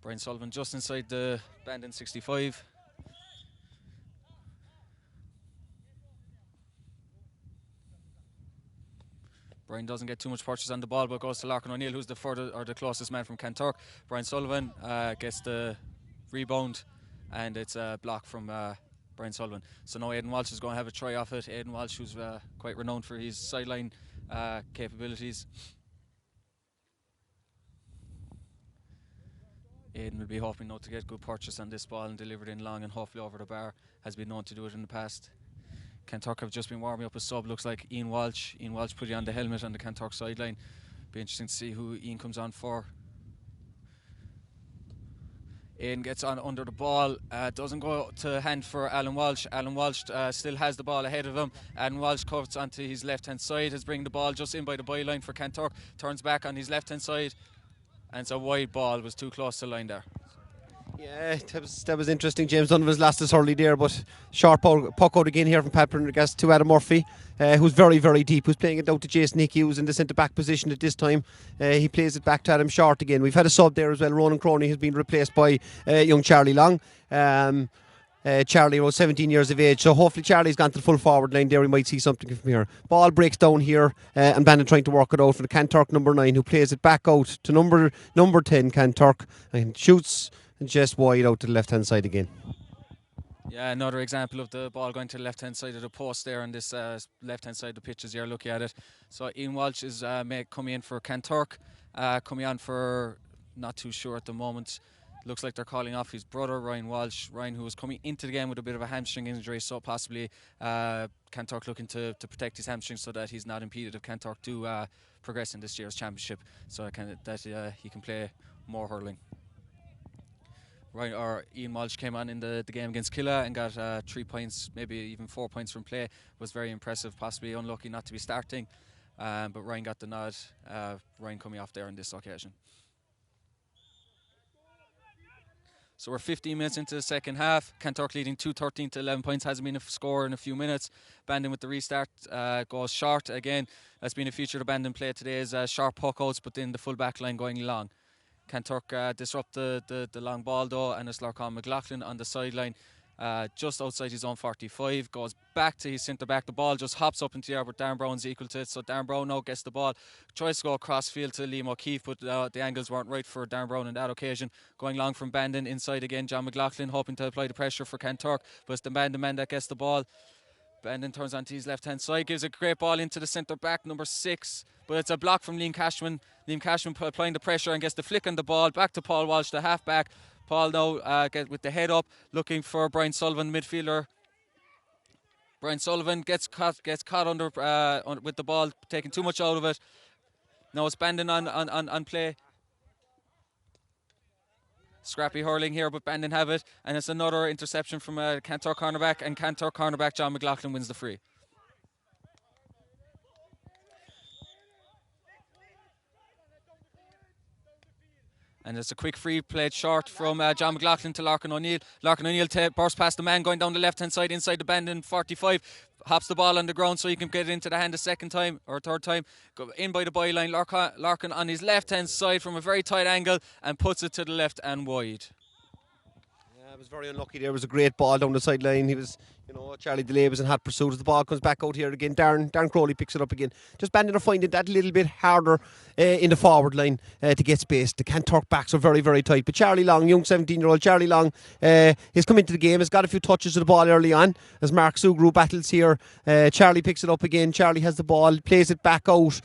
Speaker 2: Brian Sullivan just inside the Bandon 65. Brian doesn't get too much purchase on the ball, but goes to Larkin O'Neill, who's the closest man from Kanturk. Brian Sullivan gets the rebound, and it's a block from Brian Sullivan. So now Aidan Walsh is going to have a try off it. Aidan Walsh, who's quite renowned for his sideline capabilities. Aidan will be hoping now to get good purchase on this ball and deliver it in long and hopefully over the bar. Has been known to do it in the past. Kanturk have just been warming up a sub. Looks like Ian Walsh. Ian Walsh put on the helmet on the Kanturk sideline. Be interesting to see who Ian comes on for. Aiden gets on under the ball, doesn't go to hand for Alan Walsh. Alan Walsh still has the ball ahead of him. Alan Walsh cuts onto his left hand side, has bring the ball just in by the byline for Kanturk, turns back on his left hand side, and it's a wide ball, was too close to the line there.
Speaker 1: Yeah, that was interesting. James Donovan's lost his hurley there, but sharp puck out again here from Pat Prendergast to Adam Murphy, who's very, very deep, who's playing it out to Jason Hickey, who's in the centre-back position at this time. He plays it back to Adam Short again. We've had a sub there as well. Ronan Croney has been replaced by young Charlie Long. Charlie was 17 years of age, so hopefully Charlie's gone to the full forward line there. We might see something from here. Ball breaks down here, and Bandon trying to work it out for the Kanturk number 9, who plays it back out to number 10 Kanturk, and shoots just wide out to the left hand side again.
Speaker 2: Yeah, another example of the ball going to the left hand side of the post there on this left hand side of the pitch as you're looking at it. So Ian Walsh is coming in for Kanturk, coming on for, not too sure at the moment. Looks like they're calling off his brother Ryan Walsh. Ryan, who was coming into the game with a bit of a hamstring injury, so possibly Kanturk looking to protect his hamstring so that he's not impeded if Kanturk do progress in this year's championship, so he can play more hurling. Ian Walsh came on in the game against Killa and got 3 points, maybe even 4 points from play. Was very impressive, possibly unlucky not to be starting, but Ryan got the nod. Ryan coming off there on this occasion. So we're 15 minutes into the second half. Kanturk leading 2-13 to 11 points. Hasn't been a score in a few minutes. Bandon with the restart goes short again. That's been a feature of Bandon play today, is sharp puck outs, but then the full back line going long. Kanturk disrupt the long ball though, and it's Lorcan McLaughlin on the sideline, just outside his own 45, goes back to his centre back. The ball just hops up into the air, but Darren Brown's equal to it, so Darren Brown now gets the ball, tries to go across field to Liam O'Keefe, but the angles weren't right for Darren Brown on that occasion. Going long from Bandon, inside again, John McLaughlin hoping to apply the pressure for Kanturk, but it's the Bandon man that gets the ball. Bandon turns onto his left hand side, gives a great ball into the centre back, number 6, but it's a block from Liam Cashman. Liam Cashman applying the pressure and gets the flick on the ball back to Paul Walsh, the half back. Paul now with the head up, looking for Brian Sullivan, midfielder. Brian Sullivan gets caught under with the ball, taking too much out of it. Now it's Bandon on play. Scrappy hurling here, but Bandon have it, and it's another interception from a Kanturk cornerback, and Kanturk cornerback John McLaughlin wins the free. And it's a quick free played short from John McLaughlin to Larkin O'Neill. Larkin O'Neill bursts past the man going down the left hand side inside the Bandon 45. Hops the ball on the ground so he can get it into the hand a second time or third time. Go in by the byline. Larkin on his left hand side from a very tight angle and puts it to the left and wide.
Speaker 1: Yeah, it was very unlucky. There was a great ball down the sideline. He was, Charlie DeLay was in hot pursuit as the ball comes back out here again. Darren Crowley picks it up again. Just Bandon are finding that a little bit harder in the forward line to get space. The Kanturk backs are very, very tight. But Charlie Long, young 17-year-old Charlie Long, has come into the game, has got a few touches of the ball early on as Mark Sugru battles here. Charlie picks it up again. Charlie has the ball, plays it back out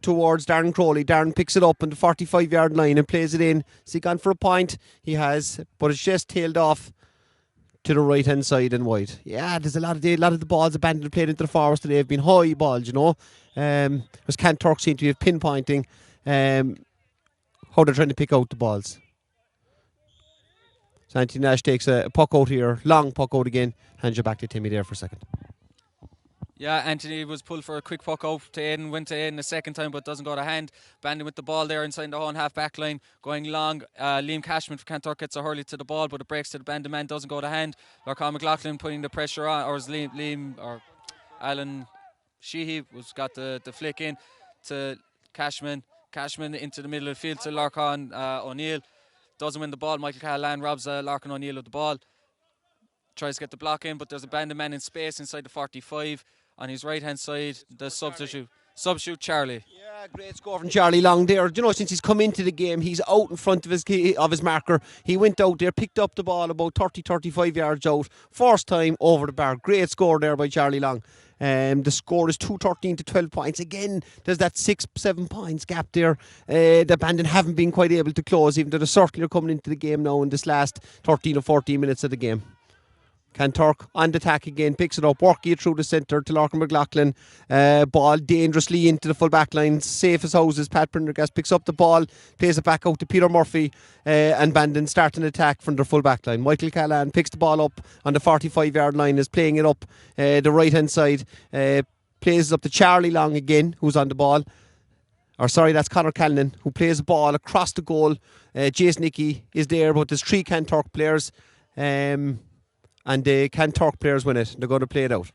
Speaker 1: towards Darren Crowley. Darren picks it up on the 45-yard line and plays it in. Has he gone for a point? He has, but it's just tailed off to the right hand side and wide. Yeah, there's a lot of the balls that Bandon have played into the forest today have been high balls, Whereas Kanturk seem to be pinpointing how they're trying to pick out the balls. So Anthony Nash takes a puck out here, long puck out again, hands you back to Timmy there for a second.
Speaker 2: Yeah, Anthony was pulled for a quick puck out to Aiden, went to Aiden a second time but doesn't go to hand. Bandon with the ball there inside the own half back line, going long. Liam Cashman for Kanturk gets a hurley to the ball, but it breaks to the Bandon man, doesn't go to hand. Lorcan McLaughlin putting the pressure on, or is Liam or Alan Sheehy was got the flick in to Cashman. Cashman into the middle of the field to Lorcan O'Neill. Doesn't win the ball. Michael Callahan robs Lorcan O'Neill of the ball. Tries to get the block in, but there's a Bandon man in space inside the 45. On his right hand side, the substitute Charlie. Yeah,
Speaker 1: great score from Charlie Long there. Since he's come into the game, he's out in front of his marker. He went out there, picked up the ball about 30-35 yards out. First time over the bar. Great score there by Charlie Long. The score is 2-13 to 12 points. Again, there's that 6-7 points gap there. The Bandon haven't been quite able to close, even though they're certainly coming into the game now in this last 13 or 14 minutes of the game. Kanturk on the attack again, picks it up, working it through the centre to Larkin McLaughlin. Ball dangerously into the full back line, safe as houses. Pat Prendergast picks up the ball, plays it back out to Peter Murphy, and Bandon start an attack from their full back line. Michael Callan picks the ball up on the 45-yard line, is playing it up the right hand side, plays it up to Charlie Long again, who's on the ball. Or sorry, that's Conor Callan, who plays the ball across the goal. Jason Nicky is there, but there's 3 Kanturk players. And the Kanturk players win it. They're going to play it out.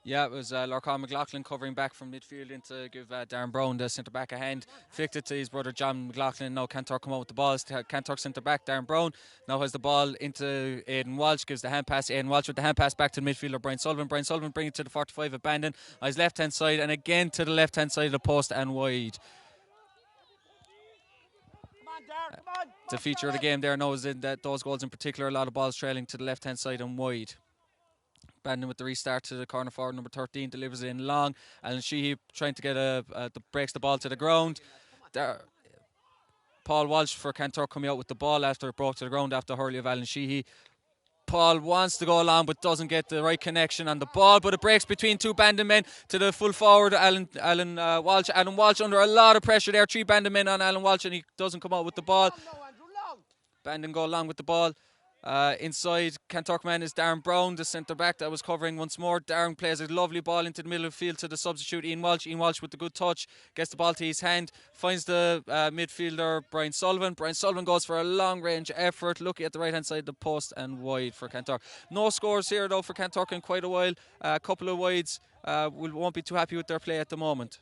Speaker 2: Yeah, it was Larkin McLaughlin covering back from midfield in to give Darren Brown, the centre back, a hand. Flicked it to his brother John McLaughlin. Now Kanturk come out with the ball. Kanturk centre back, Darren Brown now has the ball into Aidan Walsh, gives the hand pass. Aidan Walsh with the hand pass back to the midfielder Brian Sullivan. Brian Sullivan bringing it to the 45 of Bandon on his left hand side, and again to the left hand side of the post and wide. The feature of the game there now is in that those goals in particular, a lot of balls trailing to the left hand side and wide. Bandon with the restart to the corner forward, number 13, delivers it in long. Alan Sheehy trying to get breaks the ball to the ground. There, Paul Walsh for Kanturk coming out with the ball after it broke to the ground after hurley of Alan Sheehy. Paul wants to go along but doesn't get the right connection on the ball, but it breaks between 2 Bandon men to the full forward, Alan Walsh. Alan Walsh under a lot of pressure there, 3 Bandon men on Alan Walsh, and he doesn't come out with the ball. Bandon go along with the ball. Inside, Kanturk man is Darren Brown, the centre back that was covering once more. Darren plays a lovely ball into the middle of the field to the substitute Ian Walsh. Ian Walsh with the good touch, gets the ball to his hand, finds the midfielder Brian Sullivan. Brian Sullivan goes for a long range effort, looking at the right hand side of the post and wide for Kanturk. No scores here though for Kanturk in quite a while. A couple of wides. We won't be too happy with their play at the moment.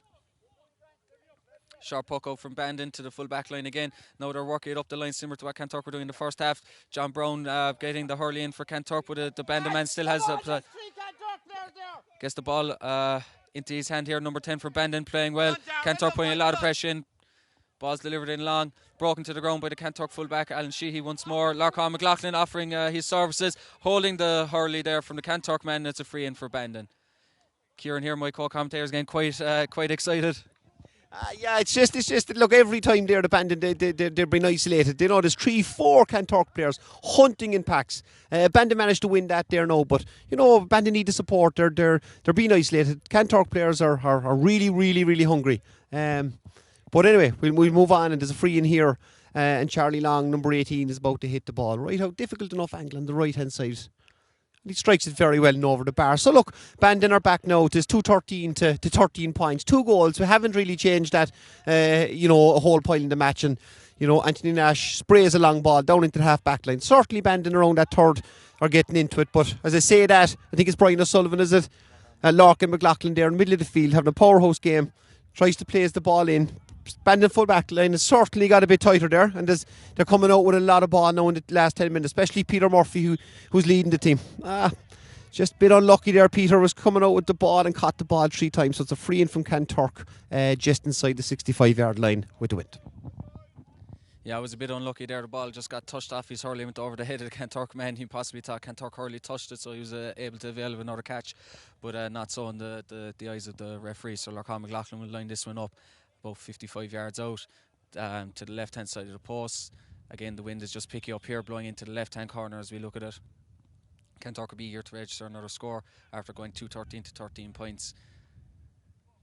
Speaker 2: Sharp puck out from Bandon to the full back line again. Now they're working it up the line similar to what Kanturk were doing in the first half. John Brown getting the hurley in for Kanturk, but the Bandon man still has gets the ball into his hand here. Number 10 for Bandon playing well. Kanturk putting a lot of pressure in. Ball's delivered in long, broken to the ground by the Kanturk full back Alan Sheehy once more. Larkin McLaughlin offering his services, holding the hurley there from the Kanturk man. It's a free in for Bandon. Kieran here, my co-commentator, is getting quite excited.
Speaker 1: Yeah, it's just look, every time they're the Bandon, they've been isolated. You know, there's 3-4 Kanturk players hunting in packs. Bandon managed to win that there now, but you know, Bandon need the support. They're being isolated. Kanturk players are really hungry. But anyway, we'll move on, and there's a free in here, and Charlie Long, number 18, is about to hit the ball right out, difficult enough angle on the right hand side. He strikes it very well and over the bar. So look, Bandon are back now. It is 2-13 to 13 points. 2 goals. We haven't really changed that, a whole pile in the match. And, Anthony Nash sprays a long ball down into the half-back line. Certainly Bandon around that third are getting into it. But as I say that, I think it's Brian O'Sullivan, is it? Larkin McLaughlin there in the middle of the field, having a powerhouse game. Tries to place the ball in. Bandon full back line has certainly got a bit tighter there, and they're coming out with a lot of ball now in the last 10 minutes, especially Peter Murphy, who's leading the team. Just a bit unlucky there. Peter was coming out with the ball and caught the ball 3 times, so it's a free in from Kanturk just inside the 65-yard line with the wind.
Speaker 2: Yeah, I was a bit unlucky there. The ball just got touched off his hurley, went over the head of the Kanturk man. He possibly thought Kanturk hurley touched it, so he was able to avail of another catch, but not so in the eyes of the referee. So Larkin McLaughlin will line this one up about 55 yards out to the left hand side of the post. Again, the wind is just picking up here, blowing into the left hand corner as we look at it. Kanturk will be here to register another score after going 2-13 to 13 points.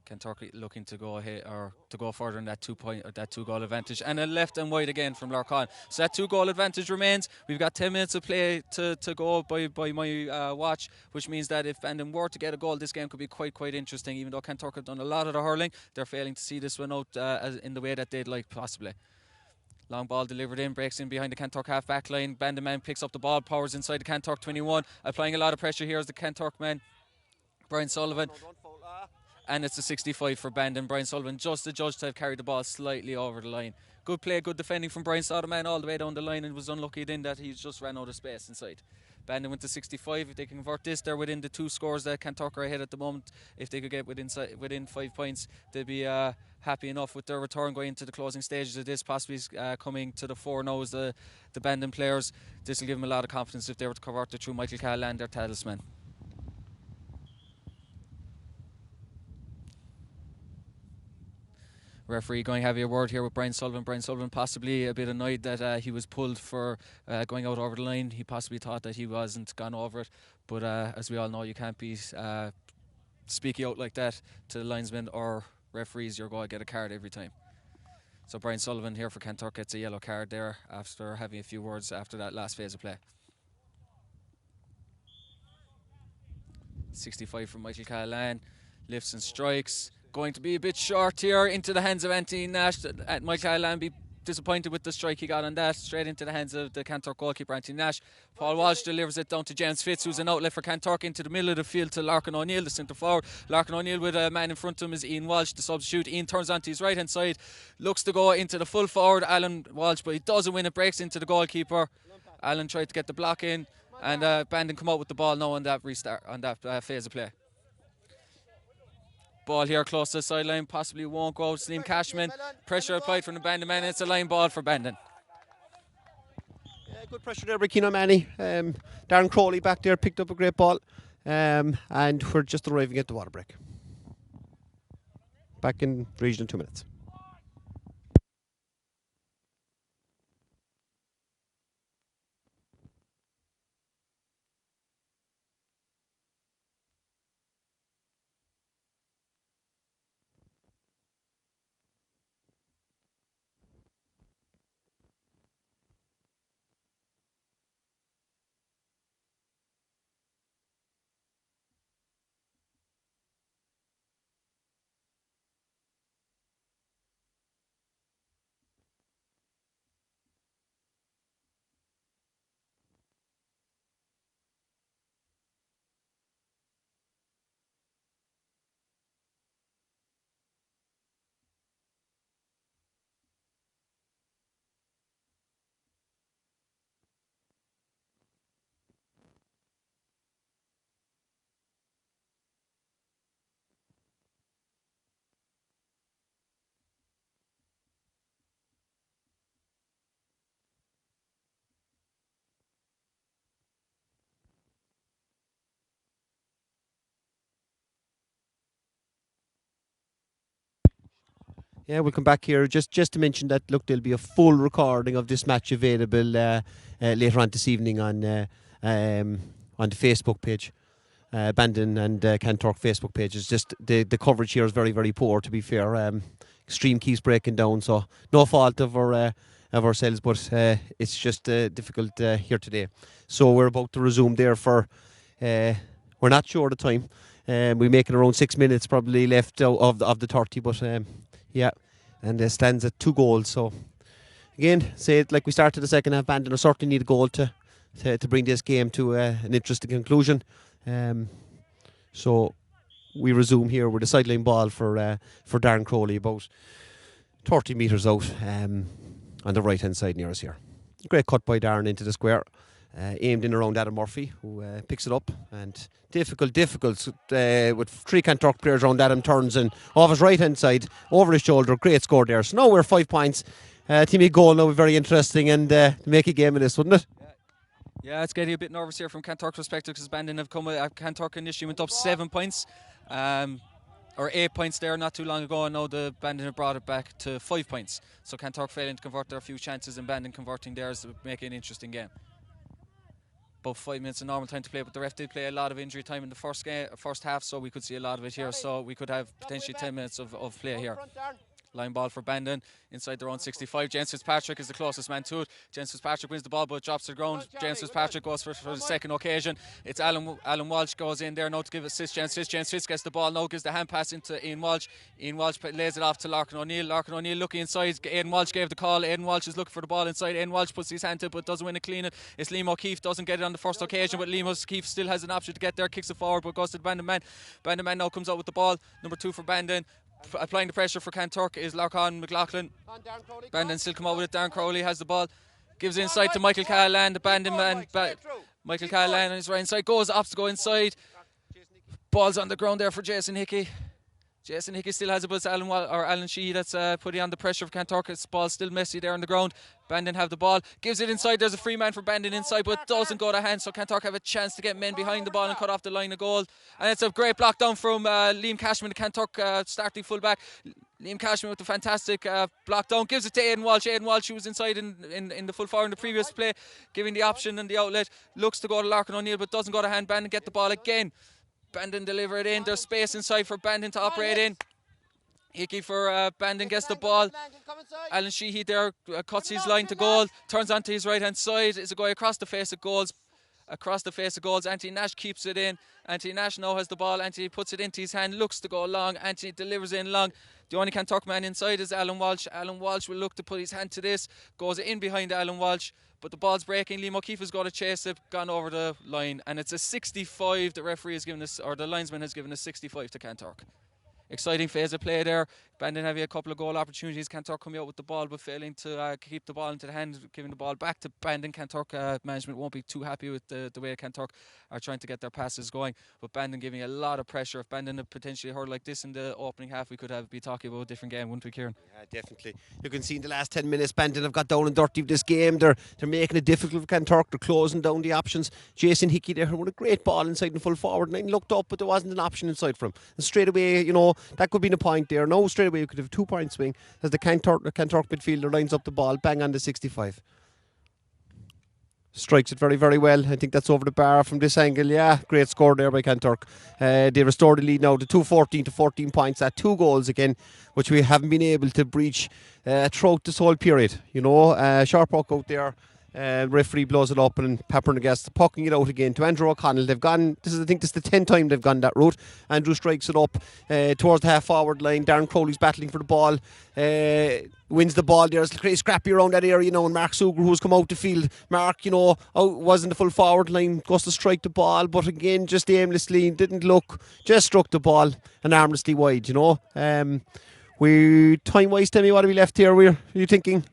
Speaker 2: Kanturk looking to go ahead or to go further in that 2-goal advantage, and a left and wide again from Larkin. So that 2-goal advantage remains. We've got 10 minutes of play to go by my watch, which means that if Bandon were to get a goal, this game could be quite interesting. Even though Kanturk have done a lot of the hurling, they're failing to see this one out in the way that they'd like possibly. Long ball delivered in, breaks in behind the Kanturk half-back line. Bandon man picks up the ball, powers inside the Kanturk 21, applying a lot of pressure here as the Kanturk man, Brian Sullivan. And it's a 65 for Bandon. Brian Sullivan just adjudged to have carried the ball slightly over the line. Good play, good defending from Brian Sullivan all the way down the line, and was unlucky then that he just ran out of space inside. Bandon went to 65. If they can convert this, they're within the 2 scores that Kanturk are ahead at the moment. If they could get within 5 points, they'd be happy enough with their return going into the closing stages of this, possibly coming to the 4 now as the Bandon players. This will give them a lot of confidence if they were to convert it through Michael Callan, their talisman. Referee going to have a word here with Brian Sullivan. Brian Sullivan possibly a bit annoyed that he was pulled for going out over the line. He possibly thought that he wasn't gone over it, but as we all know, you can't be speaking out like that to the linesmen or referees. You're going to get a card every time. So Brian Sullivan here for Kanturk gets a yellow card there after having a few words after that last phase of play. 65 from Michael Callahan, lifts and strikes. Going to be a bit short here into the hands of Anthony Nash. Michael Callahan be disappointed with the strike he got on that. Straight into the hands of the Kanturk goalkeeper Anthony Nash. Paul Walsh delivers it down to James Fitz, who's an outlet for Kanturk into the middle of the field to Larkin O'Neill, the centre forward. Larkin O'Neill with a man in front of him is Ian Walsh, the substitute. Ian turns onto his right hand side, looks to go into the full forward Alan Walsh, but he doesn't win it, breaks into the goalkeeper. Alan tried to get the block in, and Bandon come out with the ball now on that restart, on that phase of play. Ball here close to the sideline, possibly won't go. Liam Cashman, pressure applied from the Bandon man. It's a line ball for Bandon.
Speaker 1: Good pressure there by Keane O'Mahony. Darren Crowley back there picked up a great ball, and we're just arriving at the water break. Back in region in 2 minutes. Yeah, we'll come back here just to mention that, look, there'll be a full recording of this match available later on this evening on the Facebook page, Bandon and Kanturk Facebook page. It's just the coverage here is very, very poor, to be fair. Stream keeps breaking down, so no fault of ourselves, but it's just difficult here today. So we're about to resume there for, we're not sure the time. We make it around 6 minutes probably left of the 30, but yeah, and it stands at 2 goals. So again, say it like we started the second half, Bandon certainly need a goal to bring this game to an interesting conclusion. So we resume here with a sideline ball for Darren Crowley, about 30 metres out on the right hand side near us here. Great cut by Darren into the square. Aimed in around Adam Murphy, who picks it up, and difficult with 3 Kanturk players around Adam, turns and off his right hand side over his shoulder. Great score there. So now we're 5 points. Team goal now, very interesting, and make a game of this, wouldn't it?
Speaker 2: Yeah, it's getting a bit nervous here from Kanturk's perspective, because Bandon have come with Kanturk initially went up 7 points, or 8 points there not too long ago, and now the Bandon have brought it back to 5 points. So Kanturk failing to convert their few chances and Bandon converting theirs to make it an interesting game. About 5 minutes of normal time to play, but the ref did play a lot of injury time in the first half, so we could see a lot of it here. So we could have potentially 10 minutes of play here. Line ball for Bandon inside their own 65. James Fitzpatrick is the closest man to it. James Fitzpatrick wins the ball but drops to the ground. James Fitzpatrick goes for the second occasion. It's Alan Walsh goes in there now to give assist. James Fitz gets the ball now, gives the hand pass into Ian Walsh. Ian Walsh lays it off to Larkin O'Neill. Larkin O'Neill looking inside. Aidan Walsh gave the call. Aidan Walsh is looking for the ball inside. Aidan Walsh puts his hand to it but doesn't win it clean. It's Liam O'Keefe, doesn't get it on the first occasion, but Liam O'Keefe still has an option to get there, kicks it forward but goes to the Bandon man. Bandon man now comes out with the ball. Number 2 for Bandon. Applying the pressure for Kanturk is Larkin McLaughlin. Bandon still come out with it. Darren Crowley has the ball, gives it inside to Michael Callahan, the Bandon man. Michael Callahan on his right inside, goes up to go inside. Ball's on the ground there for Jason Hickey. Jason Hickey still has it, but it's Alan Sheehy that's putting on the pressure for Kanturk. His ball's still messy there on the ground. Bandon have the ball, gives it inside. There's a free man for Bandon inside, but doesn't go to hand. So Kanturk have a chance to get men behind the ball and cut off the line of goal. And it's a great block down from Liam Cashman, the Kanturk starting fullback. Liam Cashman with the fantastic block down, gives it to Aidan Walsh. Aidan Walsh, who was inside in the full forward in the previous play, giving the option and the outlet. Looks to go to Larkin O'Neill, but doesn't go to hand. Bandon get the ball again. Bandon deliver it in. There's space inside for Bandon to operate in. Hickey for Bandon gets the ball. Alan Sheehy there cuts his line to goal, turns onto his right hand side. Is a guy across the face of goals. Anthony Nash keeps it in. Anthony Nash now has the ball. Anthony puts it into his hand, looks to go long. Anthony delivers in long. The only Kanturk man inside is Alan Walsh. Alan Walsh will look to put his hand to this. Goes in behind Alan Walsh, but the ball's breaking. Liam O'Keefe has got to chase it, gone over the line, and it's a 65. The referee has given us, or the linesman has given us 65 to Kanturk. Exciting phase of play there. Bandon having a couple of goal opportunities. Kanturk coming out with the ball but failing to keep the ball into the hand, giving the ball back to Bandon. Kanturk management won't be too happy with the way Kanturk are trying to get their passes going, but Bandon giving a lot of pressure. If Bandon had potentially heard like this in the opening half, we could be talking about a different game, wouldn't we, Kieran?
Speaker 1: Yeah, definitely. You can see in the last 10 minutes Bandon have got down and dirty with this game. They're making it difficult for Kanturk. They're closing down the options. Jason Hickey there with a great ball inside and full forward, and looked up but there wasn't an option inside for him, and straight away, you know, that could be a point there. No, straight away you could have a 2-point swing as the Kanturk midfielder lines up the ball, bang on the 65. Strikes it very, very well. I think that's over the bar from this angle. Yeah, great score there by Kanturk. They restored the lead now to 2-14 to 14 points at 2 goals again, which we haven't been able to breach throughout this whole period. You know, sharp puck out there. Referee blows it up and Peppernegas pucking it out again to Andrew O'Connell. They've gone, I think this is the 10th time they've gone that route. Andrew strikes it up towards the half forward line. Darren Crowley's battling for the ball, wins the ball there. It's pretty scrappy around that area, you know, and Mark Suger, who's come out the field. Mark, you know, was in the full forward line, goes to strike the ball, but again just aimlessly, didn't look, just struck the ball and armlessly wide, you know. We time wise, tell me what are we left here? Are you thinking?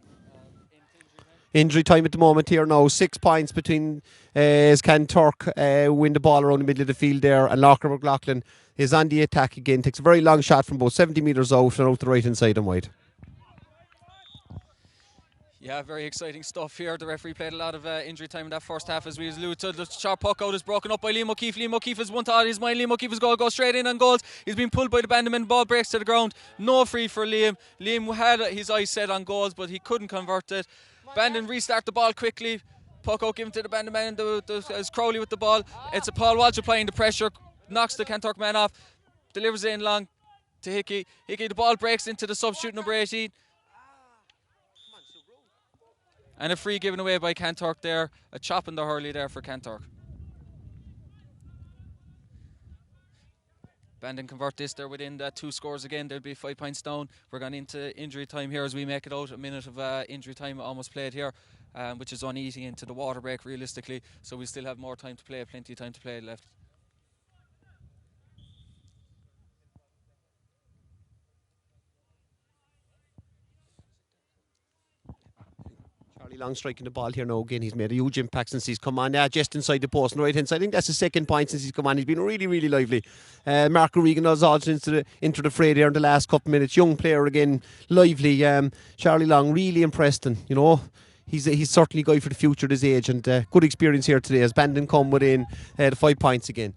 Speaker 1: Injury time at the moment here now. 6 points between as Kanturk win the ball around the middle of the field there, and Locker McLaughlin is on the attack again. Takes a very long shot from about 70 metres out and out the right hand side and wide.
Speaker 2: Yeah, very exciting stuff here. The referee played a lot of injury time in that first half, as we alluded to. The sharp puck out is broken up by Liam O'Keefe. Liam O'Keefe has one thought in his mind. Liam O'Keefe's goal goes straight in on goals. He's been pulled by the Bandon. The ball breaks to the ground. No free for Liam. Liam had his eyes set on goals, but he couldn't convert it. Bandon restart the ball quickly. Puck out given to the Bandon man. As Crowley with the ball. It's a Paul Walsh applying the pressure. Knocks the Kanturk man off. Delivers it in long to Hickey. Hickey, the ball breaks into the substitute number 18. And a free given away by Kanturk there. A chop in the hurley there for Kanturk. Bandon convert this. They're within 2 scores again. They'll be 5 points down. We're going into injury time here as we make it out. A minute of injury time almost played here, which is on eating into the water break realistically. So we still have more time to play, plenty of time to play left.
Speaker 1: Long striking the ball here now again. He's made a huge impact since he's come on. Just inside the post on the right hand side. I think that's the 2nd point since he's come on. He's been really, really lively. Mark O'Regan has also into the fray there in the last couple of minutes. Young player again, lively. Charlie Long really impressed, and you know, he's certainly a guy for the future at his age, and good experience here today as Bandon come within the 5 points again.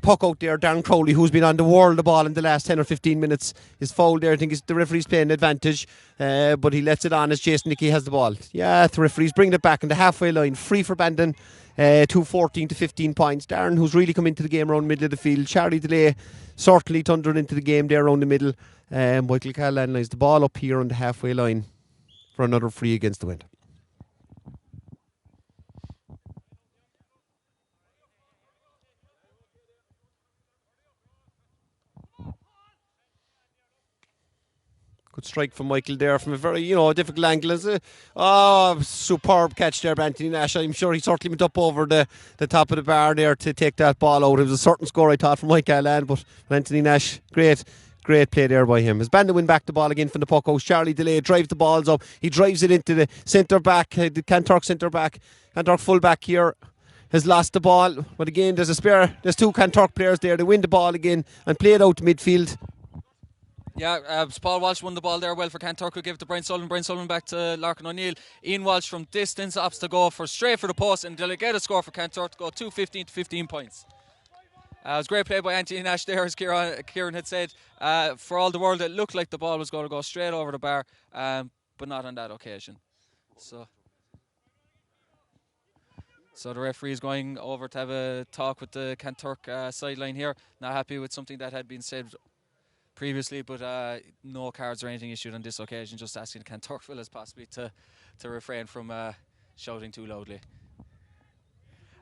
Speaker 1: Puck out there, Darren Crowley, who's been on the world the ball in the last 10 or 15 minutes, is fouled there. I think the referee's playing advantage, but he lets it on as Jason Nickey has the ball. Yeah, the referee's bringing it back in the halfway line, free for Bandon. 14 to 15 points. Darren, who's really come into the game around the middle of the field. Charlie Delay certainly thundered into the game there around the middle. Michael Callahan lines the ball up here on the halfway line for another free against the wind. Good strike from Michael there from a very, difficult angle. Superb catch there by Anthony Nash. I'm sure he certainly went up over the top of the bar there to take that ball out. It was a certain score, I thought, from Michael Land, but Anthony Nash, great play there by him. As Bandon win back the ball again from the puck out, Charlie Delay drives the balls up. He drives it into the centre back, the Kanturk centre back. Kanturk full back here has lost the ball, but again there's a spare. There's 2 Kanturk players there. They win the ball again and play it out to midfield.
Speaker 2: Yeah, Paul Walsh won the ball there well for Kanturk, who gave it to Brian Sullivan. Brian Sullivan back to Larkin O'Neill. Ian Walsh from distance opts to go straight for the post, and they'll get a score for Kanturk to go 2-15 to 15 points. It was great play by Anthony Nash there, as Kieran had said. For all the world, it looked like the ball was going to go straight over the bar, but not on that occasion. So the referee is going over to have a talk with the Kanturk sideline here. Not happy with something that had been said previously, but no cards or anything issued on this occasion. Just asking Kanturk fellas possibly to refrain from shouting too loudly.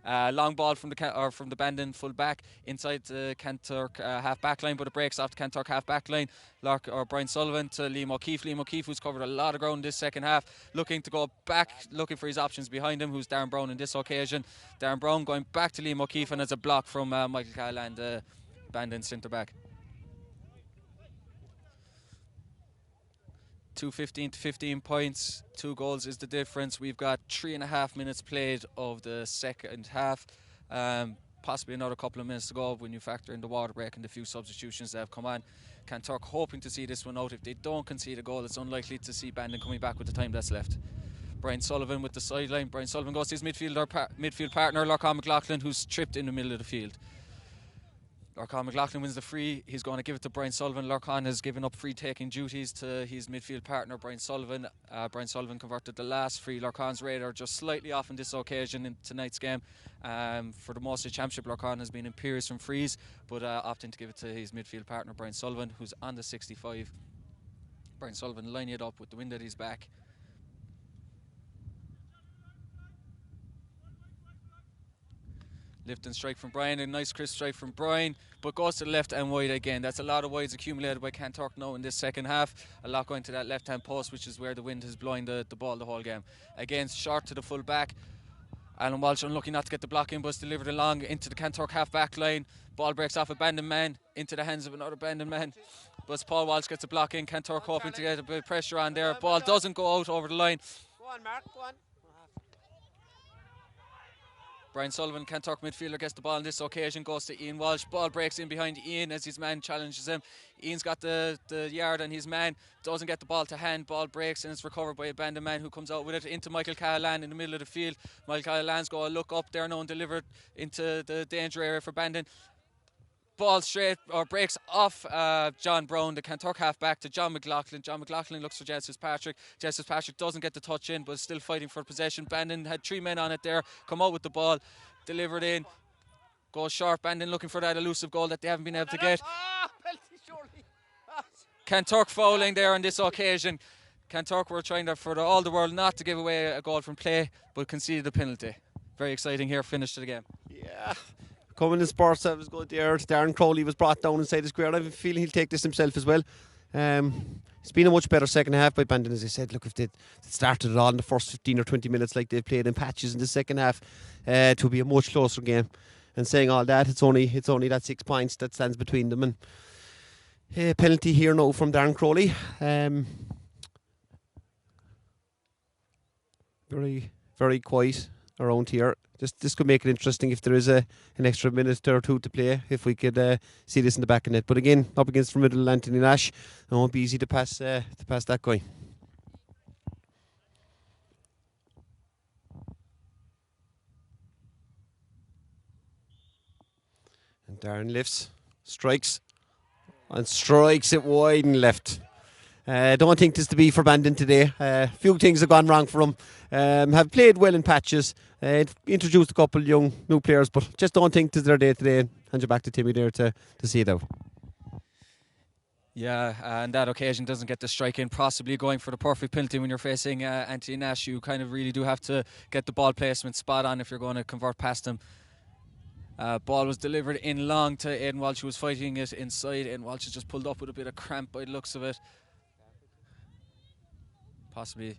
Speaker 2: Long ball from the Bandon full back inside the Kanturk half back line, but it breaks off the Kanturk half back line. Brian Sullivan to Liam O'Keefe. Liam O'Keefe, who's covered a lot of ground this second half, looking to go back, looking for his options behind him, who's Darren Brown in this occasion. Darren Brown going back to Liam O'Keefe, and as a block from Michael Callahan, the Bandon centre back. 2:15 to 15 points, 2 goals is the difference. We've got 3.5 minutes played of the second half. Possibly another couple of minutes to go when you factor in the water break and the few substitutions that have come on. Kanturk hoping to see this one out. If they don't concede a goal, it's unlikely to see Bandon coming back with the time that's left. Brian Sullivan with the sideline. Brian Sullivan goes to his midfield partner, Lorcan McLaughlin, who's tripped in the middle of the field. Lorcan McLaughlin wins the free. He's going to give it to Brian Sullivan. Lorcan has given up free taking duties to his midfield partner, Brian Sullivan. Brian Sullivan converted the last free. Lorcan's radar just slightly off on this occasion in tonight's game. For the most of the championship, Lorcan has been imperious from frees, but opting to give it to his midfield partner, Brian Sullivan, who's on the 65. Brian Sullivan lining it up with the wind at his back. Lift and strike from Brian, a nice crisp strike from Brian, but goes to the left and wide again. That's a lot of wides accumulated by Kanturk now in this second half. A lot going to that left-hand post, which is where the wind has blown the ball the whole game. Again, short to the full back. Alan Walsh unlucky not to get the block in, but it's delivered along into the Kanturk half-back line. Ball breaks off a Bandon man into the hands of another Bandon man. But Paul Walsh gets a block in. Kanturk hoping to get a bit of pressure on there. Ball doesn't go out over the line.
Speaker 1: Go on, Mark, go on.
Speaker 2: Brian Sullivan, Kanturk midfielder, gets the ball on this occasion, goes to Ian Walsh. Ball breaks in behind Ian as his man challenges him. Ian's got the yard on his man, doesn't get the ball to hand. Ball breaks and it's recovered by a Bandon man who comes out with it into Michael Callahan in the middle of the field. Michael Callahan's got a look up there now and delivered into the danger area for Bandon. Ball straight or breaks off John Brown, the Kanturk half back, to John McLaughlin. John McLaughlin looks for Jess Fitzpatrick. Jess Fitzpatrick doesn't get the touch in, but is still fighting for possession. Bandon had 3 men on it there, come out with the ball, delivered in, goes short. Bandon looking for that elusive goal that they haven't been able to get. Kanturk fouling there on this occasion. Kanturk were trying for all the world not to give away a goal from play, but conceded a penalty. Very exciting here, finish to the game.
Speaker 1: Yeah. Coming in sports, that was good there. Darren Crowley was brought down inside the square. I have a feeling he'll take this himself as well. It's been a much better second half by Bandon, as I said. Look, if they started it all in the first 15 or 20 minutes like they've played in patches in the second half, it will be a much closer game. And saying all that, it's only that 6 points that stands between them. And penalty here now from Darren Crowley. Very, very quiet around here. This could make it interesting if there is an extra minute or two to play, if we could see this in the back of net. But again, up against the middle, Anthony Nash, it won't be easy to pass that guy. And Darren lifts, strikes, and strikes it wide and left. I don't think this to be for Bandon today. A few things have gone wrong for them. Have played well in patches. Introduced a couple of young new players, but just don't think this is their day today. Hand you back to Timmy there to see it out.
Speaker 2: Yeah, and that occasion doesn't get the strike in, possibly going for the perfect penalty when you're facing Anthony Nash. You kind of really do have to get the ball placement spot on if you're going to convert past him. Ball was delivered in long to Aidan Walsh, who was fighting it inside. Aidan Walsh has just pulled up with a bit of cramp by the looks of it. Possibly.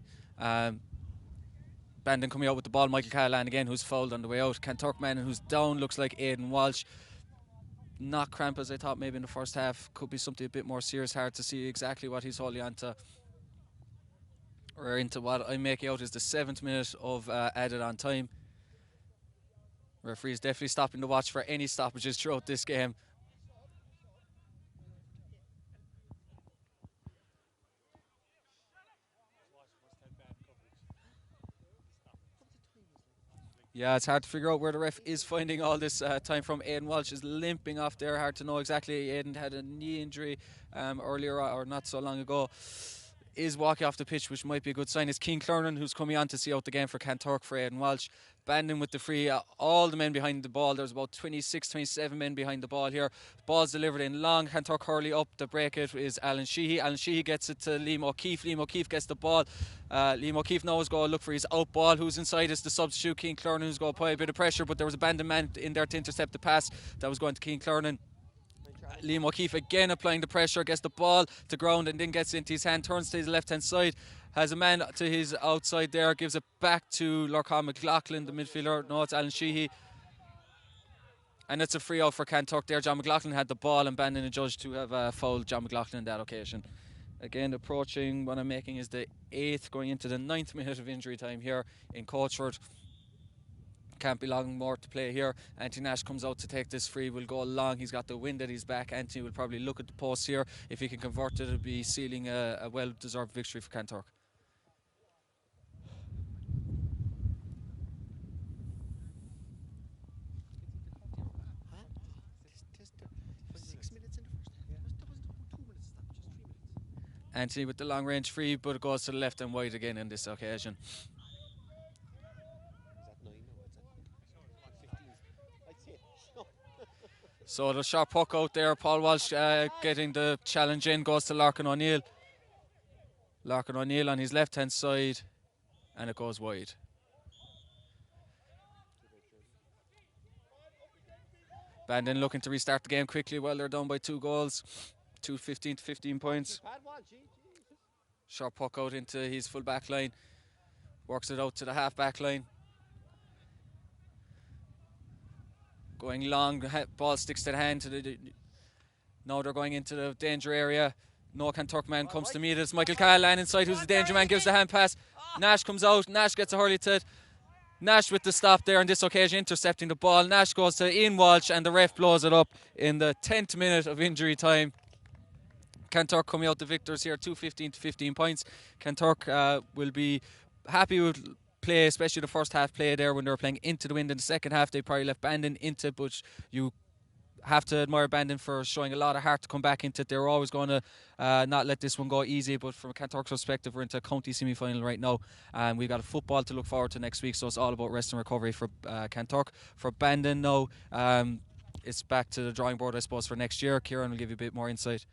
Speaker 2: Bandon coming out with the ball. Michael Callahan again, who's fouled on the way out. Kanturk man who's down, looks like Aidan Walsh. Not cramp as I thought maybe in the first half. Could be something a bit more serious. Hard to see exactly what he's holding on to. We're into what I'm making out is the 7th minute of added on time. Referee is definitely stopping to watch for any stoppages throughout this game. Yeah, it's hard to figure out where the ref is finding all this time from. Aidan Walsh is limping off there. Hard to know exactly. Aidan had a knee injury earlier or not so long ago. Is walking off the pitch, which might be a good sign. It's Keane Clernan who's coming on to see out the game for Kanturk for Aidan Walsh. Bandon with the free. All the men behind the ball. There's about 26, 27 men behind the ball here. Ball's delivered in long. Kanturk Hurley up. The break it is Alan Sheehy. Alan Sheehy gets it to Liam O'Keefe. Liam O'Keefe gets the ball. Liam O'Keefe now is going to look for his out ball. Who's inside is the substitute Keane Clernan, who's going to apply a bit of pressure, but there was a Bandon man in there to intercept the pass that was going to Keane Clernan. Liam O'Keefe again applying the pressure, gets the ball to ground and then gets into his hand, turns to his left hand side, has a man to his outside there, gives it back to Lorcan McLaughlin, the midfielder. No, it's Alan Sheehy. And it's a free out for Kanturk there. John McLaughlin had the ball and Bandon adjudged to have fouled John McLaughlin on that occasion. Again, approaching what I'm making is the 8th, going into the 9th minute of injury time here in Coachford. Can't be long more to play here. Anthony Nash comes out to take this free, will go long. He's got the wind at his back. Anthony will probably look at the post here. If he can convert it, it'll be sealing a well-deserved victory for Kanturk. Anthony with the long range free, but it goes to the left and wide again on this occasion. So the sharp puck out there. Paul Walsh getting the challenge in, goes to Larkin O'Neill. Larkin O'Neill on his left hand side, and it goes wide. Bandon looking to restart the game quickly while they're down by 2 goals. 2-15 to 15 points. Sharp puck out into his full back line. Works it out to the half back line. Going long, ball sticks to the hand. Now they're going into the danger area. No Kanturk man comes to meet us. Michael Callahan inside, who's the danger man, gives the hand pass. Nash comes out. Nash gets a hurley to it. Nash with the stop there on this occasion, intercepting the ball. Nash goes to Ian Walsh and the ref blows it up in the 10th minute of injury time. Kanturk coming out the victors here, 2-15 to 15 points. Kanturk will be happy with play, especially the first half play there when they were playing into the wind. In the second half they probably left Bandon into, but you have to admire Bandon for showing a lot of heart to come back into it. They were always going to not let this one go easy, but from Kanturk's perspective, we're into a county semi-final right now, and we've got a football to look forward to next week, so it's all about rest and recovery for Kanturk. For Bandon now, it's back to the drawing board, I suppose, for next year. Kieran will give you a bit more insight.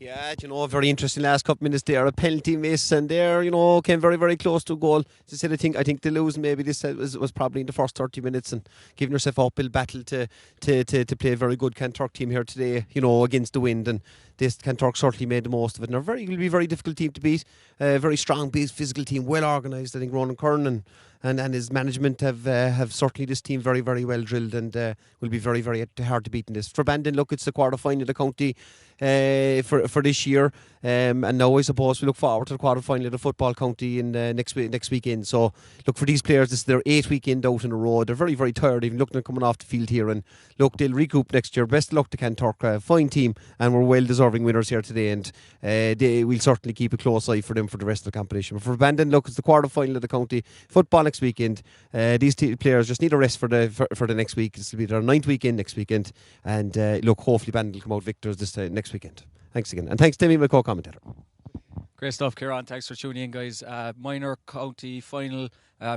Speaker 1: Yeah, you know, very interesting last couple minutes there. A penalty miss, and there, you know, came very, very close to a goal. As I said, I think the losing maybe this was probably in the first 30 minutes, and giving yourself uphill battle to play a very good Kanturk team here today, you know, against the wind. And this Kanturk certainly made the most of it. And will be a very difficult team to beat. Very strong, big physical team, well organised. I think Ronan Curran and his management have certainly this team very, very well drilled, and will be very, very hard to beat in this. For Bandon, look, it's the quarter final of the county for this year, and now I suppose we look forward to the quarter final of the football county in next weekend. So look, for these players, this is their 8th weekend out in a row. They're very, very tired even looking at coming off the field here, and look, they'll recoup next year. Best of luck to Kanturk, fine team, and we're well deserving winners here today, and they will certainly keep a close eye for them for the rest of the competition. But for Bandon, look, it's the quarter final of the county football next weekend. These players just need a rest for the next week. This will be their 9th weekend next weekend, and look, hopefully Bandon will come out victors this next weekend. Thanks again, and thanks Timmy, my co-commentator.
Speaker 2: Great stuff, Kieran. Thanks for tuning in, guys. Minor county final,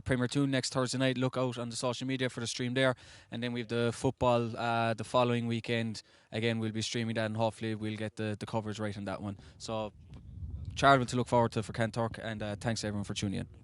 Speaker 2: Premier 2 next Thursday night. Look out on the social media for the stream there. And then we have the football the following weekend. Again, we'll be streaming that, and hopefully we'll get the coverage right on that one. So, Charlton to look forward to for Kanturk, and thanks everyone for tuning in.